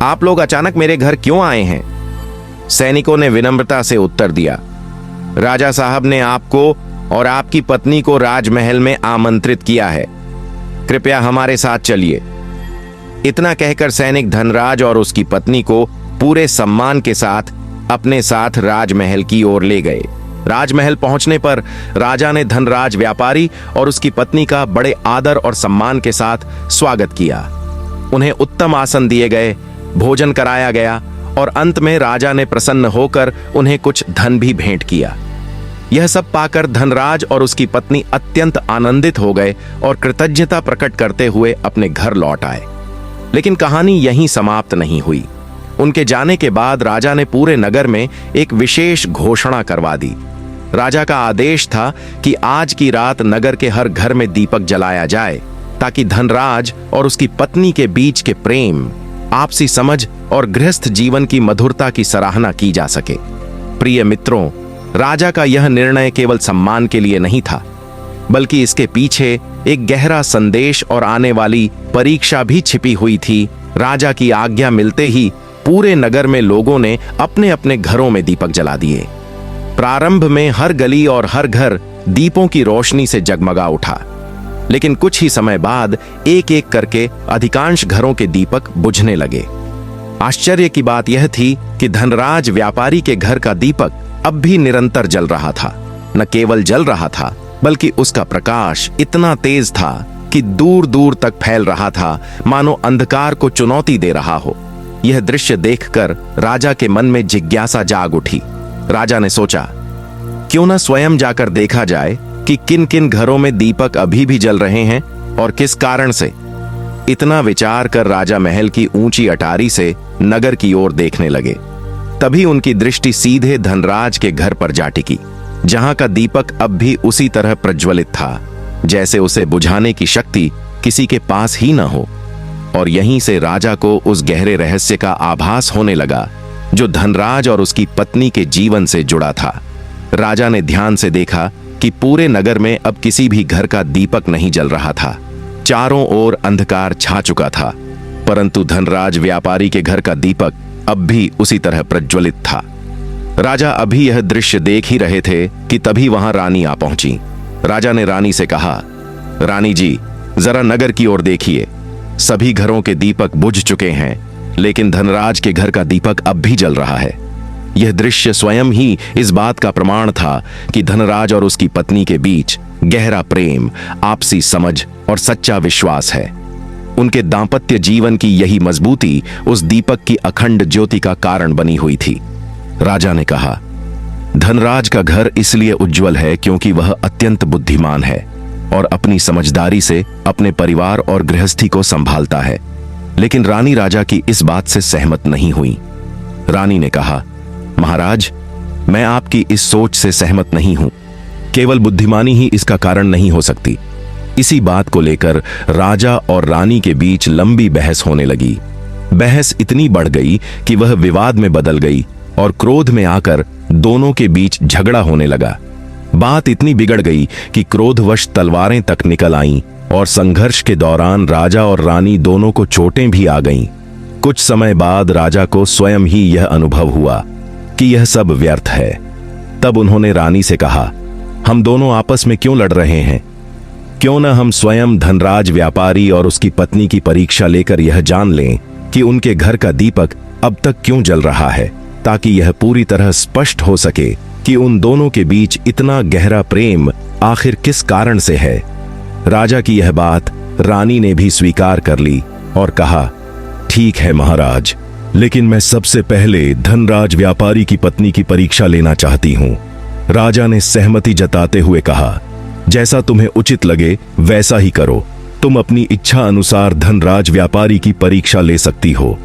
आप लोग अचानक मेरे घर क्यों आए हैं? सैनिकों ने विनम्रता से उत्तर दिया, राजा साहब ने आपको और आपकी पत्नी को राजमहल में आमंत्रित किया है, कृपया हमारे साथ चलिए। इतना कहकर सैनिक धनराज और उसकी पत्नी को पूरे सम्मान के साथ अपने साथ राजमहल की ओर ले गए। राजमहल पहुंचने पर राजा ने धनराज व्यापारी और उसकी पत्नी का बड़े आदर और सम्मान के साथ स्वागत किया। उन्हें उत्तम आसन दिए गए, भोजन कराया गया और अंत में राजा ने प्रसन्न होकर उन्हें कुछ धन भी भेंट किया। यह सब पाकर धनराज और उसकी पत्नी अत्यंत आनंदित हो गए और कृतज्ञता प्रकट करते हुए अपने घर लौट आए। लेकिन कहानी यहीं समाप्त नहीं हुई। उनके जाने के बाद राजा ने पूरे नगर में एक विशेष घोषणा करवा दी। राजा का आदेश था कि आज की रात नगर के हर घर में दीपक जलाया जाए, ताकि धनराज और उसकी पत्नी के बीच के प्रेम, आपसी समझ और गृहस्थ जीवन की मधुरता की सराहना की जा सके। प्रिय मित्रों, राजा का यह निर्णय केवल सम्मान के लिए नहीं था, बल्कि इसके पीछे एक गहरा संदेश और आने वाली परीक्षा भी छिपी हुई थी। राजा की आज्ञा मिलते ही पूरे नगर में लोगों ने अपने अपने घरों में दीपक जला दिए। प्रारंभ में हर गली और हर घर दीपों की रोशनी से जगमगा उठा, लेकिन कुछ ही समय बाद एक एक करके अधिकांश घरों के दीपक बुझने लगे। आश्चर्य की बात यह थी कि धनराज व्यापारी के घर का दीपक अब भी निरंतर जल रहा था। न केवल जल रहा था, बल्कि उसका प्रकाश इतना तेज था कि दूर दूर तक फैल रहा था, मानो अंधकार को चुनौती दे रहा हो। यह दृश्य देखकर राजा के मन में जिज्ञासा जाग उठी। राजा ने सोचा, क्यों न स्वयं जाकर देखा जाए कि किन किन घरों में दीपक अभी भी जल रहे हैं और किस कारण से। इतना विचार कर राजा महल की ऊंची अटारी से नगर की ओर देखने लगे। तभी उनकी दृष्टि सीधे धनराज के घर पर जा टिकी, जहां का दीपक अब भी उसी तरह प्रज्वलित था, जैसे उसे बुझाने की शक्ति किसी के पास ही न हो। और यहीं से राजा को उस गहरे रहस्य का आभास होने लगा जो धनराज और उसकी पत्नी के जीवन से जुड़ा था। राजा ने ध्यान से देखा कि पूरे नगर में अब किसी भी घर का दीपक नहीं जल रहा था। चारों ओर अंधकार छा चुका था, परंतु धनराज व्यापारी के घर का दीपक अब भी उसी तरह प्रज्वलित था। राजा अभी यह दृश्य देख ही रहे थे कि तभी वहां रानी आ पहुंची। राजा ने रानी से कहा, रानी जी, जरा नगर की ओर देखिए। सभी घरों के दीपक बुझ चुके हैं, लेकिन धनराज के घर का दीपक अब भी जल रहा है। यह दृश्य स्वयं ही इस बात का प्रमाण था कि धनराज और उसकी पत्नी के बीच गहरा प्रेम, आपसी समझ और सच्चा विश्वास है। उनके दांपत्य जीवन की यही मजबूती उस दीपक की अखंड ज्योति का कारण बनी हुई थी। राजा ने कहा, धनराज का घर इसलिए उज्जवल है क्योंकि वह अत्यंत बुद्धिमान है और अपनी समझदारी से अपने परिवार और गृहस्थी को संभालता है। लेकिन रानी राजा की इस बात से सहमत नहीं हुई। रानी ने कहा, महाराज, मैं आपकी इस सोच से सहमत नहीं हूं। केवल बुद्धिमानी ही इसका कारण नहीं हो सकती। इसी बात को लेकर राजा और रानी के बीच लंबी बहस होने लगी। बहस इतनी बढ़ गई कि वह विवाद में बदल गई और क्रोध में आकर दोनों के बीच झगड़ा होने लगा। बात इतनी बिगड़ गई कि क्रोधवश तलवारें तक निकल आईं और संघर्ष के दौरान राजा और रानी दोनों को चोटें भी आ गईं। कुछ समय बाद राजा को स्वयं ही यह अनुभव हुआ कि यह सब व्यर्थ है। तब उन्होंने रानी से कहा, हम दोनों आपस में क्यों लड़ रहे हैं? क्यों न हम स्वयं धनराज व्यापारी और उसकी पत्नी की परीक्षा लेकर यह जान लें कि उनके घर का दीपक अब तक क्यों जल रहा है, ताकि यह पूरी तरह स्पष्ट हो सके कि उन दोनों के बीच इतना गहरा प्रेम आखिर किस कारण से है। राजा की यह बात रानी ने भी स्वीकार कर ली और कहा, ठीक है महाराज, लेकिन मैं सबसे पहले धनराज व्यापारी की पत्नी की परीक्षा लेना चाहती हूं। राजा ने सहमति जताते हुए कहा, जैसा तुम्हें उचित लगे वैसा ही करो। तुम अपनी इच्छा अनुसार धनराज व्यापारी की परीक्षा ले सकती हो।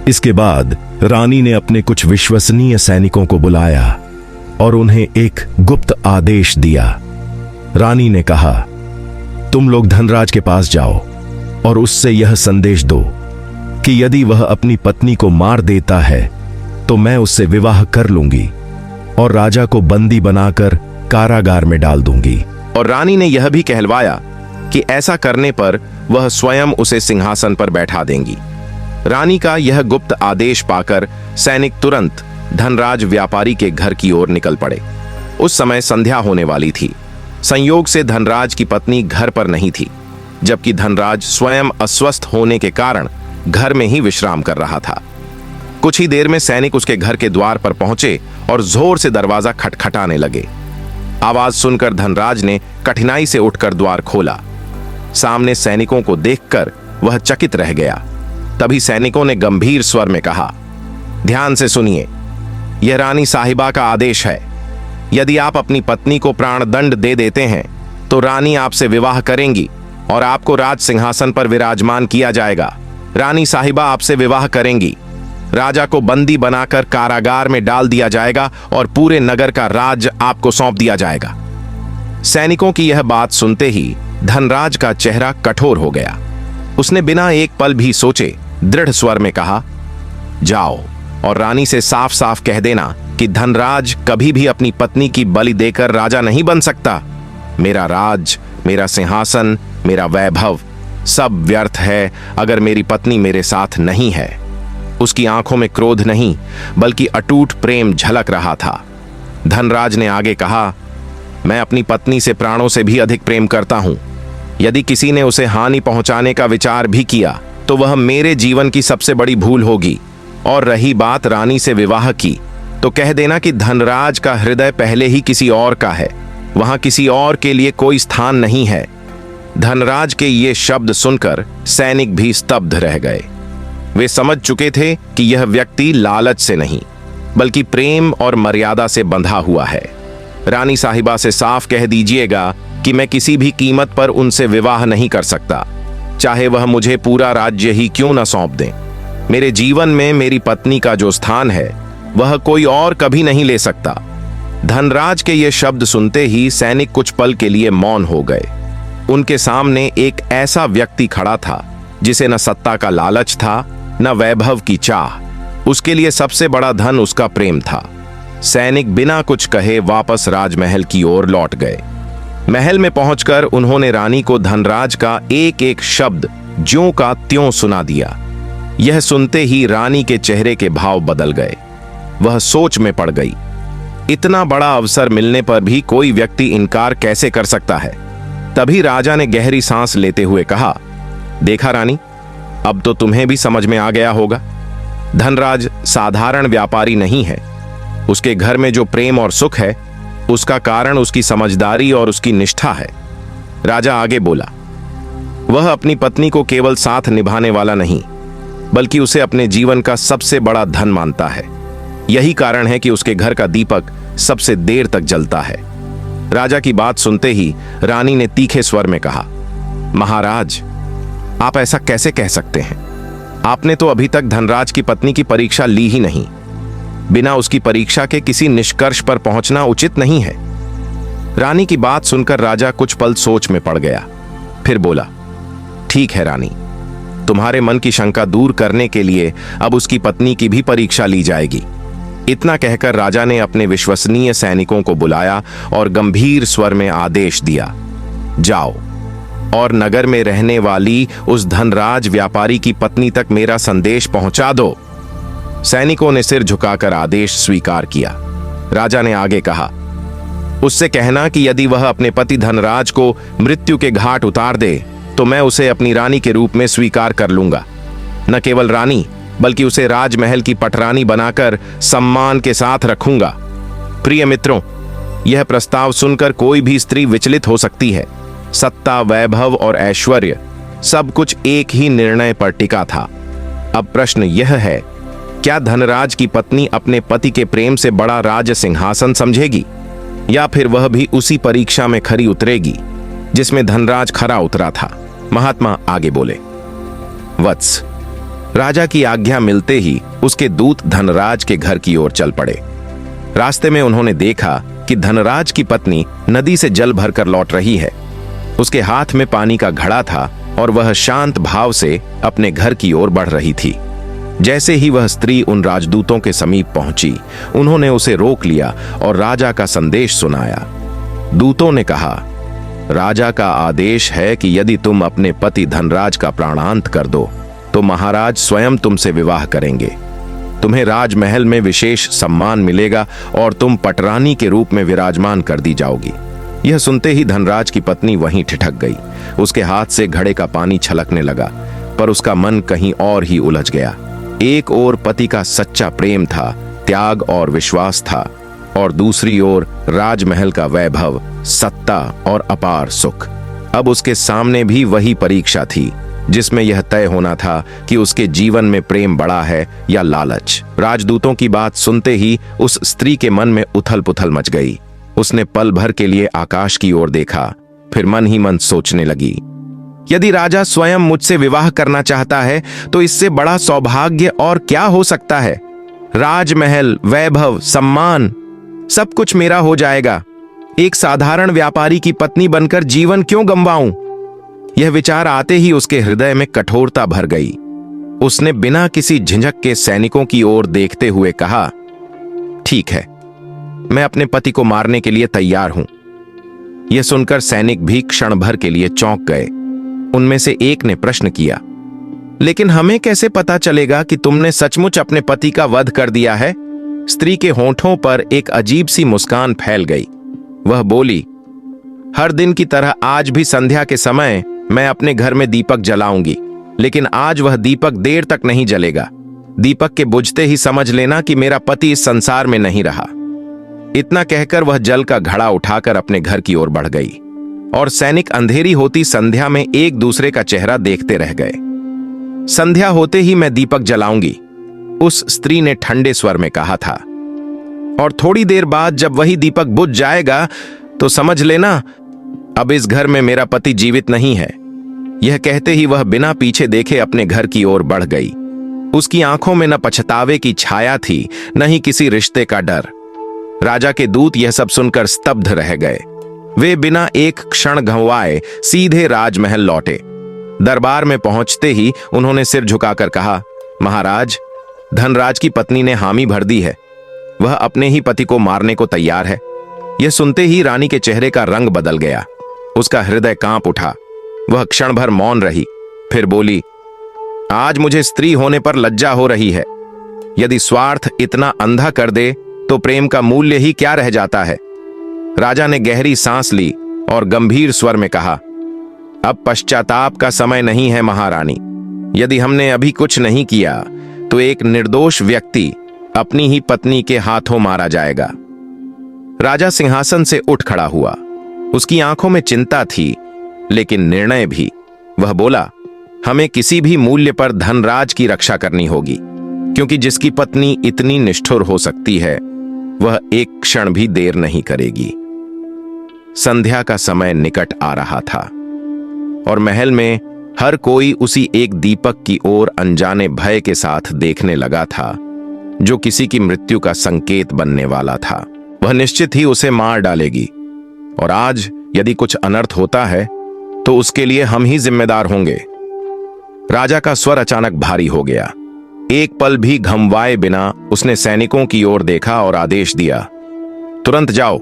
इसके बाद रानी ने अपने कुछ विश्वसनीय सैनिकों को बुलाया और उन्हें एक गुप्त आदेश दिया। रानी ने कहा, तुम लोग धनराज के पास जाओ और उससे यह संदेश दो कि यदि वह अपनी पत्नी को मार देता है तो मैं उससे विवाह कर लूंगी और राजा को बंदी बनाकर कारागार में डाल दूंगी। और रानी ने यह भी कहलवाया कि ऐसा करने पर वह स्वयं उसे सिंहासन पर बैठा देंगी। रानी का यह गुप्त आदेश पाकर सैनिक तुरंत धनराज व्यापारी के घर की ओर निकल पड़े। उस समय संध्या होने वाली थी। संयोग से धनराज की पत्नी घर पर नहीं थी, जबकि धनराज स्वयं अस्वस्थ होने के कारण घर में ही विश्राम कर रहा था। कुछ ही देर में सैनिक उसके घर के द्वार पर पहुंचे और जोर से दरवाजा खटखटाने लगे। आवाज सुनकर धनराज ने कठिनाई से उठकर द्वार खोला। सामने सैनिकों को देखकर वह चकित रह गया। तभी सैनिकों ने गंभीर स्वर में कहा, ध्यान से सुनिए, यह रानी साहिबा का आदेश है। यदि आप अपनी पत्नी को प्राणदंड दे देते हैं तो रानी आपसे विवाह करेंगी और आपको राज सिंहासन पर विराजमान किया जाएगा। रानी साहिबा आपसे विवाह करेंगी, राजा को बंदी बनाकर कारागार में डाल दिया जाएगा और पूरे नगर का राज आपको सौंप दिया जाएगा। सैनिकों की यह बात सुनते ही धनराज का चेहरा कठोर हो गया। उसने बिना एक पल भी सोचे दृढ़ स्वर में कहा, जाओ और रानी से साफ साफ कह देना कि धनराज कभी भी अपनी पत्नी की बलि देकर राजा नहीं बन सकता। मेरा राज, मेरा सिंहासन, मेरा वैभव सब व्यर्थ है अगर मेरी पत्नी मेरे साथ नहीं है। उसकी आंखों में क्रोध नहीं बल्कि अटूट प्रेम झलक रहा था। धनराज ने आगे कहा, मैं अपनी पत्नी से प्राणों से भी अधिक प्रेम करता हूं। यदि किसी ने उसे हानि पहुंचाने का विचार भी किया तो वह मेरे जीवन की सबसे बड़ी भूल होगी। और रही बात रानी से विवाह की, तो कह देना कि धनराज का हृदय पहले ही किसी और का है, वहां किसी और के लिए कोई स्थान नहीं है। धनराज के ये शब्द सुनकर सैनिक भी स्तब्ध रह गए। वे समझ चुके थे कि यह व्यक्ति लालच से नहीं बल्कि प्रेम और मर्यादा से बंधा हुआ है। रानी साहिबा से साफ कह दीजिएगा कि मैं किसी भी कीमत पर उनसे विवाह नहीं कर सकता, चाहे वह मुझे पूरा राज्य ही क्यों न सौंप दें। मेरे जीवन में मेरी पत्नी का जो स्थान है वह कोई और कभी नहीं ले सकता। धनराज के ये शब्द सुनते ही सैनिक कुछ पल के लिए मौन हो गए। उनके सामने एक ऐसा व्यक्ति खड़ा था जिसे न सत्ता का लालच था न वैभव की चाह। उसके लिए सबसे बड़ा धन उसका प्रेम था। सैनिक बिना कुछ कहे वापस राजमहल की ओर लौट गए। महल में पहुंचकर उन्होंने रानी को धनराज का एक एक शब्द ज्यों का त्यों सुना दिया। यह सुनते ही रानी के चेहरे के भाव बदल गए। वह सोच में पड़ गई। इतना बड़ा अवसर मिलने पर भी कोई व्यक्ति इनकार कैसे कर सकता है। तभी राजा ने गहरी सांस लेते हुए कहा, देखा रानी, अब तो तुम्हें भी समझ में आ गया होगा। धनराज साधारण व्यापारी नहीं है। उसके घर में जो प्रेम और सुख है उसका कारण उसकी समझदारी और उसकी निष्ठा है। राजा आगे बोला, वह अपनी पत्नी को केवल साथ निभाने वाला नहीं बल्कि उसे अपने जीवन का सबसे बड़ा धन मानता है। यही कारण है कि उसके घर का दीपक सबसे देर तक जलता है। राजा की बात सुनते ही रानी ने तीखे स्वर में कहा, महाराज, आप ऐसा कैसे कह सकते हैं? आपने तो अभी तक धनराज की पत्नी की परीक्षा ली ही नहीं। बिना उसकी परीक्षा के किसी निष्कर्ष पर पहुंचना उचित नहीं है। रानी की बात सुनकर राजा कुछ पल सोच में पड़ गया, फिर बोला, ठीक है रानी, तुम्हारे मन की शंका दूर करने के लिए अब उसकी पत्नी की भी परीक्षा ली जाएगी। इतना कहकर राजा ने अपने विश्वसनीय सैनिकों को बुलाया और गंभीर स्वर में आदेश दिया, जाओ और नगर में रहने वाली उस धनराज व्यापारी की पत्नी तक मेरा संदेश पहुंचा दो। सैनिकों ने सिर झुकाकर आदेश स्वीकार किया। राजा ने आगे कहा, उससे कहना कि यदि वह अपने पति धनराज को मृत्यु के घाट उतार दे तो मैं उसे अपनी रानी के रूप में स्वीकार कर लूंगा। न केवल रानी बल्कि उसे राजमहल की पटरानी बनाकर सम्मान के साथ रखूंगा। प्रिय मित्रों, यह प्रस्ताव सुनकर कोई भी स्त्री विचलित हो सकती है। सत्ता, वैभव और ऐश्वर्य सब कुछ एक ही निर्णय पर टिका था। अब प्रश्न यह है, क्या धनराज की पत्नी अपने पति के प्रेम से बड़ा राज सिंहासन समझेगी या फिर वह भी उसी परीक्षा में खरी उतरेगी जिसमें धनराज खरा उतरा था? महात्मा आगे बोले, वत्स, राजा की आज्ञा मिलते ही उसके दूत धनराज के घर की ओर चल पड़े। रास्ते में उन्होंने देखा कि धनराज की पत्नी नदी से जल भरकर लौट रही है। उसके हाथ में पानी का घड़ा था और वह शांत भाव से अपने घर की ओर बढ़ रही थी। जैसे ही वह स्त्री उन राजदूतों के समीप पहुंची, उन्होंने उसे रोक लिया और राजा का संदेश सुनाया। दूतों ने कहा, राजा का आदेश है कि यदि तुम अपने पति धनराज का प्राणांत कर दो तो महाराज स्वयं तुमसे विवाह करेंगे। तुम्हें राजमहल में विशेष सम्मान मिलेगा और तुम पटरानी के रूप में विराजमान कर दी जाओगी। यह सुनते ही धनराज की पत्नी वहीं ठिठक गई। उसके हाथ से घड़े का पानी छलकने लगा, पर उसका मन कहीं और ही उलझ गया। एक ओर पति का सच्चा प्रेम था, त्याग और विश्वास था, और दूसरी ओर राजमहल का वैभव, सत्ता और अपार सुख। अब उसके सामने भी वही परीक्षा थी जिसमें यह तय होना था कि उसके जीवन में प्रेम बड़ा है या लालच। राजदूतों की बात सुनते ही उस स्त्री के मन में उथल पुथल मच गई। उसने पल भर के लिए आकाश की ओर देखा, फिर मन ही मन सोचने लगी, यदि राजा स्वयं मुझसे विवाह करना चाहता है तो इससे बड़ा सौभाग्य और क्या हो सकता है। राजमहल, वैभव, सम्मान सब कुछ मेरा हो जाएगा। एक साधारण व्यापारी की पत्नी बनकर जीवन क्यों गंवाऊं। यह विचार आते ही उसके हृदय में कठोरता भर गई। उसने बिना किसी झिझक के सैनिकों की ओर देखते हुए कहा, ठीक है, मैं अपने पति को मारने के लिए तैयार हूं। यह सुनकर सैनिक भी क्षण भर के लिए चौंक गए। उनमें से एक ने प्रश्न किया, लेकिन हमें कैसे पता चलेगा कि तुमने सचमुच अपने पति का वध कर दिया है। स्त्री के होंठों पर एक अजीब सी मुस्कान फैल गई। वह बोली, हर दिन की तरह आज भी संध्या के समय मैं अपने घर में दीपक जलाऊंगी, लेकिन आज वह दीपक देर तक नहीं जलेगा। दीपक के बुझते ही समझ लेना कि मेरा पति इस संसार में नहीं रहा। इतना कहकर वह जल का घड़ा उठाकर अपने घर की ओर बढ़ गई और सैनिक अंधेरी होती संध्या में एक दूसरे का चेहरा देखते रह गए। संध्या होते ही मैं दीपक जलाऊंगी, उस स्त्री ने ठंडे स्वर में कहा था, और थोड़ी देर बाद जब वही दीपक बुझ जाएगा तो समझ लेना अब इस घर में मेरा पति जीवित नहीं है। यह कहते ही वह बिना पीछे देखे अपने घर की ओर बढ़ गई। उसकी आंखों में न पछतावे की छाया थी, न ही किसी रिश्ते का डर। राजा के दूत यह सब सुनकर स्तब्ध रह गए। वे बिना एक क्षण गंवाए सीधे राजमहल लौटे। दरबार में पहुंचते ही उन्होंने सिर झुकाकर कहा, महाराज, धनराज की पत्नी ने हामी भर दी है। वह अपने ही पति को मारने को तैयार है। यह सुनते ही रानी के चेहरे का रंग बदल गया। उसका हृदय कांप उठा। वह क्षण भर मौन रही, फिर बोली, आज मुझे स्त्री होने पर लज्जा हो रही है। यदि स्वार्थ इतना अंधा कर दे तो प्रेम का मूल्य ही क्या रह जाता है। राजा ने गहरी सांस ली और गंभीर स्वर में कहा, अब पश्चाताप का समय नहीं है महारानी। यदि हमने अभी कुछ नहीं किया तो एक निर्दोष व्यक्ति अपनी ही पत्नी के हाथों मारा जाएगा। राजा सिंहासन से उठ खड़ा हुआ। उसकी आंखों में चिंता थी, लेकिन निर्णय भी। वह बोला, हमें किसी भी मूल्य पर धनराज की रक्षा करनी होगी, क्योंकि जिसकी पत्नी इतनी निष्ठुर हो सकती है वह एक क्षण भी देर नहीं करेगी। संध्या का समय निकट आ रहा था और महल में हर कोई उसी एक दीपक की ओर अनजाने भय के साथ देखने लगा था, जो किसी की मृत्यु का संकेत बनने वाला था। वह निश्चित ही उसे मार डालेगी, और आज यदि कुछ अनर्थ होता है तो उसके लिए हम ही जिम्मेदार होंगे। राजा का स्वर अचानक भारी हो गया। एक पल भी घमवाए बिना उसने सैनिकों की ओर देखा और आदेश दिया, तुरंत जाओ,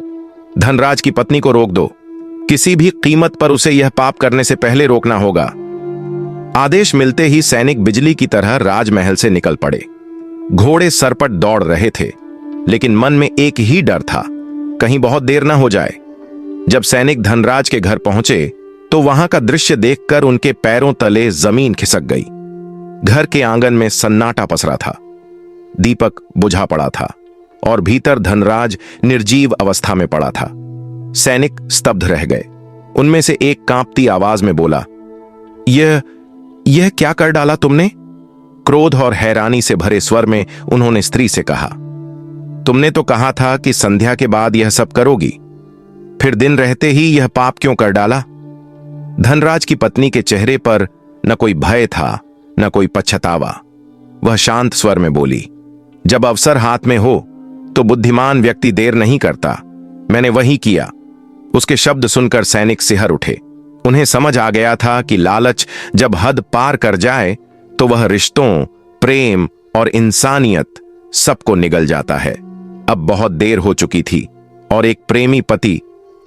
धनराज की पत्नी को रोक दो। किसी भी कीमत पर उसे यह पाप करने से पहले रोकना होगा। आदेश मिलते ही सैनिक बिजली की तरह राजमहल से निकल पड़े। घोड़े सरपट दौड़ रहे थे, लेकिन मन में एक ही डर था, कहीं बहुत देर न हो जाए। जब सैनिक धनराज के घर पहुंचे तो वहां का दृश्य देखकर उनके पैरों तले जमीन खिसक गई। घर के आंगन में सन्नाटा पसरा था। दीपक बुझा पड़ा था और भीतर धनराज निर्जीव अवस्था में पड़ा था। सैनिक स्तब्ध रह गए। उनमें से एक कांपती आवाज में बोला, यह क्या कर डाला तुमने? क्रोध और हैरानी से भरे स्वर में उन्होंने स्त्री से कहा, तुमने तो कहा था कि संध्या के बाद यह सब करोगी, फिर दिन रहते ही यह पाप क्यों कर डाला? धनराज की पत्नी के चेहरे पर न कोई भय था, न कोई पछतावा। वह शांत स्वर में बोली, जब अवसर हाथ में हो तो बुद्धिमान व्यक्ति देर नहीं करता। मैंने वही किया। उसके शब्द सुनकर सैनिक सिहर उठे। उन्हें समझ आ गया था कि लालच जब हद पार कर जाए तो वह रिश्तों, प्रेम और इंसानियत सबको निगल जाता है। अब बहुत देर हो चुकी थी और एक प्रेमी पति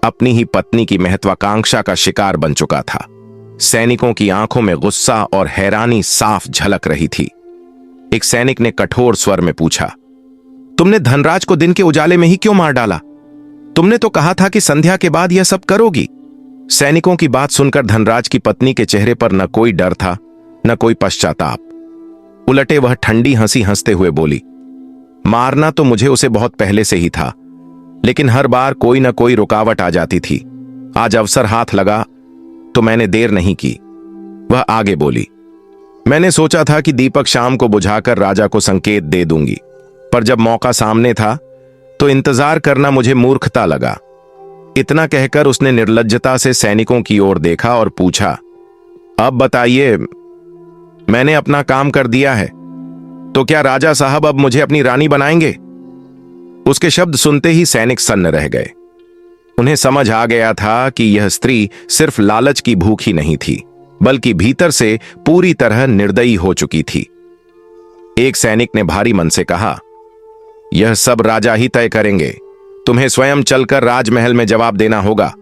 अपनी ही पत्नी की महत्वाकांक्षा का शिकार बन चुका था। सैनिकों की आंखों में गुस्सा और हैरानी साफ झलक रही थी। एक सैनिक ने कठोर स्वर में पूछा, तुमने धनराज को दिन के उजाले में ही क्यों मार डाला? तुमने तो कहा था कि संध्या के बाद यह सब करोगी। सैनिकों की बात सुनकर धनराज की पत्नी के चेहरे पर न कोई डर था, न कोई पश्चाताप। उलटे वह ठंडी हंसी हंसते हुए बोली, मारना तो मुझे उसे बहुत पहले से ही था, लेकिन हर बार कोई न कोई रुकावट आ जाती थी। आज अवसर हाथ लगा तो मैंने देर नहीं की। वह आगे बोली, मैंने सोचा था कि दीपक शाम को बुझाकर राजा को संकेत दे दूंगी, पर जब मौका सामने था तो इंतजार करना मुझे मूर्खता लगा। इतना कहकर उसने निर्लज्जता से सैनिकों की ओर देखा और पूछा, अब बताइए, मैंने अपना काम कर दिया है, तो क्या राजा साहब अब मुझे अपनी रानी बनाएंगे? उसके शब्द सुनते ही सैनिक सन्न रह गए। उन्हें समझ आ गया था कि यह स्त्री सिर्फ लालच की भूखी नहीं थी, बल्कि भीतर से पूरी तरह निर्दयी हो चुकी थी। एक सैनिक ने भारी मन से कहा, यह सब राजा ही तय करेंगे, तुम्हें स्वयं चलकर राजमहल में जवाब देना होगा।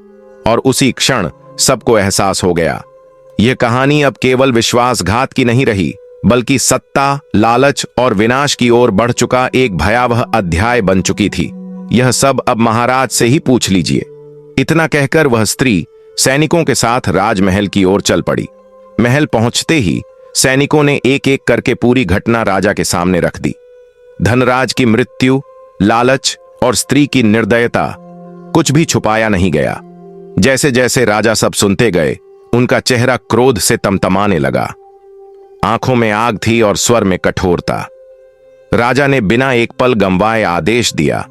और उसी क्षण सबको एहसास हो गया, यह कहानी अब केवल विश्वासघात की नहीं रही, बल्कि सत्ता, लालच और विनाश की ओर बढ़ चुका एक भयावह अध्याय बन चुकी थी। यह सब अब महाराज से ही पूछ लीजिए। इतना कहकर वह स्त्री सैनिकों के साथ राजमहल की ओर चल पड़ी। महल पहुंचते ही सैनिकों ने एक एक करके पूरी घटना राजा के सामने रख दी। धनराज की मृत्यु, लालच और स्त्री की निर्दयता, कुछ भी छुपाया नहीं गया। जैसे जैसे राजा सब सुनते गए, उनका चेहरा क्रोध से तमतमाने लगा। आंखों में आग थी और स्वर में कठोरता। राजा ने बिना एक पल गंवाए आदेश दिया,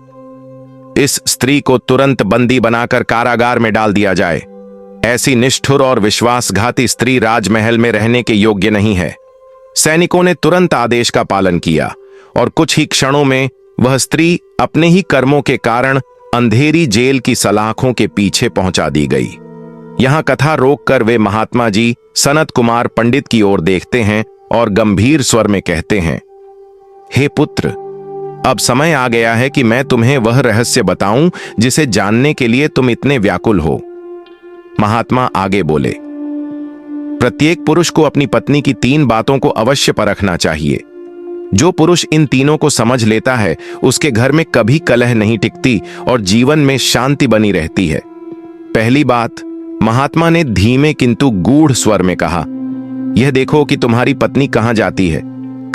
इस स्त्री को तुरंत बंदी बनाकर कारागार में डाल दिया जाए। ऐसी निष्ठुर और विश्वासघाती स्त्री राजमहल में रहने के योग्य नहीं है। सैनिकों ने तुरंत आदेश का पालन किया और कुछ ही क्षणों में वह स्त्री अपने ही कर्मों के कारण अंधेरी जेल की सलाखों के पीछे पहुंचा दी गई। यहां कथा रोककर वे महात्मा जी सनत कुमार पंडित की ओर देखते हैं और गंभीर स्वर में कहते हैं, हे पुत्र, अब समय आ गया है कि मैं तुम्हें वह रहस्य बताऊं जिसे जानने के लिए तुम इतने व्याकुल हो। महात्मा आगे बोले, प्रत्येक पुरुष को अपनी पत्नी की 3 बातों को अवश्य परखना चाहिए। जो पुरुष इन तीनों को समझ लेता है, उसके घर में कभी कलह नहीं टिकती और जीवन में शांति बनी रहती है। पहली बात, महात्मा ने धीमे किंतु गूढ़ स्वर में कहा, यह देखो कि तुम्हारी पत्नी कहां जाती है,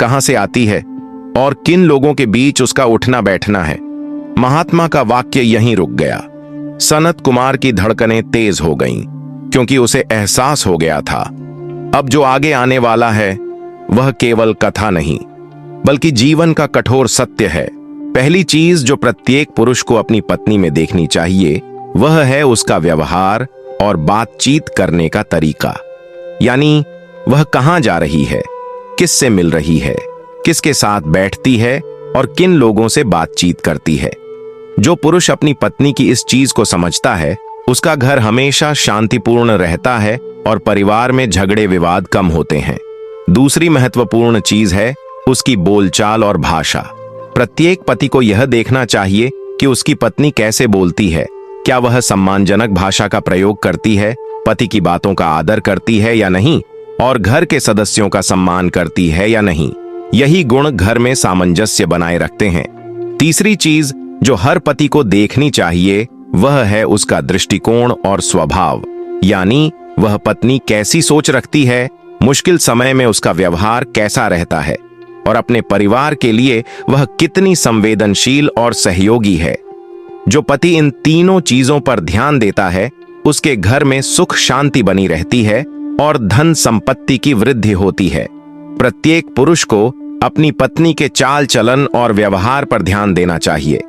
कहां से आती है और किन लोगों के बीच उसका उठना बैठना है। महात्मा का वाक्य यहीं रुक गया। सनत कुमार की धड़कनें तेज हो गईं, क्योंकि उसे एहसास हो गया था अब जो आगे आने वाला है वह केवल कथा नहीं, बल्कि जीवन का कठोर सत्य है। पहली चीज जो प्रत्येक पुरुष को अपनी पत्नी में देखनी चाहिए, वह है उसका व्यवहार और बातचीत करने का तरीका। यानी वह कहां जा रही है, किससे मिल रही है, किसके साथ बैठती है और किन लोगों से बातचीत करती है। जो पुरुष अपनी पत्नी की इस चीज को समझता है, उसका घर हमेशा शांतिपूर्ण रहता है और परिवार में झगड़े विवाद कम होते हैं। दूसरी महत्वपूर्ण चीज है उसकी बोलचाल और भाषा। प्रत्येक पति को यह देखना चाहिए कि उसकी पत्नी कैसे बोलती है, क्या वह सम्मानजनक भाषा का प्रयोग करती है, पति की बातों का आदर करती है या नहीं, और घर के सदस्यों का सम्मान करती है या नहीं। यही गुण घर में सामंजस्य बनाए रखते हैं। तीसरी चीज जो हर पति को देखनी चाहिए, वह है उसका दृष्टिकोण और स्वभाव। यानी वह पत्नी कैसी सोच रखती है, मुश्किल समय में उसका व्यवहार कैसा रहता है और अपने परिवार के लिए वह कितनी संवेदनशील और सहयोगी है। जो पति इन तीनों चीजों पर ध्यान देता है, उसके घर में सुख शांति बनी रहती है और धन संपत्ति की वृद्धि होती है। प्रत्येक पुरुष को अपनी पत्नी के चाल चलन और व्यवहार पर ध्यान देना चाहिए।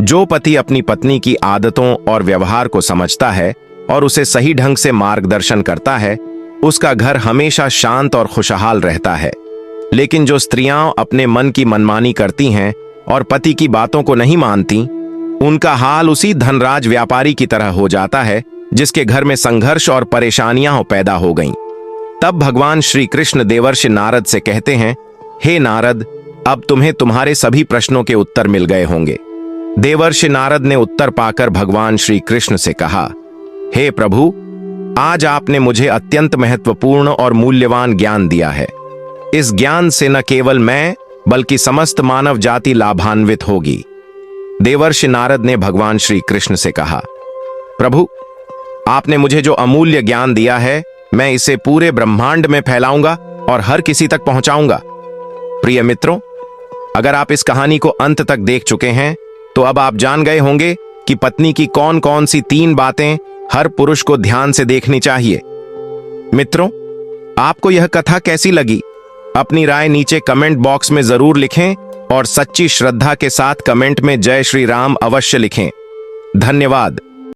जो पति अपनी पत्नी की आदतों और व्यवहार को समझता है और उसे सही ढंग से मार्गदर्शन करता है, उसका घर हमेशा शांत और खुशहाल रहता है। लेकिन जो स्त्रियां अपने मन की मनमानी करती हैं और पति की बातों को नहीं मानती, उनका हाल उसी धनराज व्यापारी की तरह हो जाता है जिसके घर में संघर्ष और परेशानियां पैदा हो गईं। तब भगवान श्री कृष्ण देवर्षि नारद से कहते हैं, हे नारद, अब तुम्हें तुम्हारे सभी प्रश्नों के उत्तर मिल गए होंगे। देवर्षि नारद ने उत्तर पाकर भगवान श्री कृष्ण से कहा, हे प्रभु, आज आपने मुझे अत्यंत महत्वपूर्ण और मूल्यवान ज्ञान दिया है। इस ज्ञान से न केवल मैं बल्कि समस्त मानव जाति लाभान्वित होगी। देवर्षि नारद ने भगवान श्री कृष्ण से कहा, प्रभु, आपने मुझे जो अमूल्य ज्ञान दिया है, मैं इसे पूरे ब्रह्मांड में फैलाऊंगा और हर किसी तक पहुंचाऊंगा। प्रिय मित्रों, अगर आप इस कहानी को अंत तक देख चुके हैं, तो अब आप जान गए होंगे कि पत्नी की कौन कौन सी 3 बातें हर पुरुष को ध्यान से देखनी चाहिए। मित्रों, आपको यह कथा कैसी लगी? अपनी राय नीचे कमेंट बॉक्स में जरूर लिखें और सच्ची श्रद्धा के साथ कमेंट में जय श्री राम अवश्य लिखें। धन्यवाद।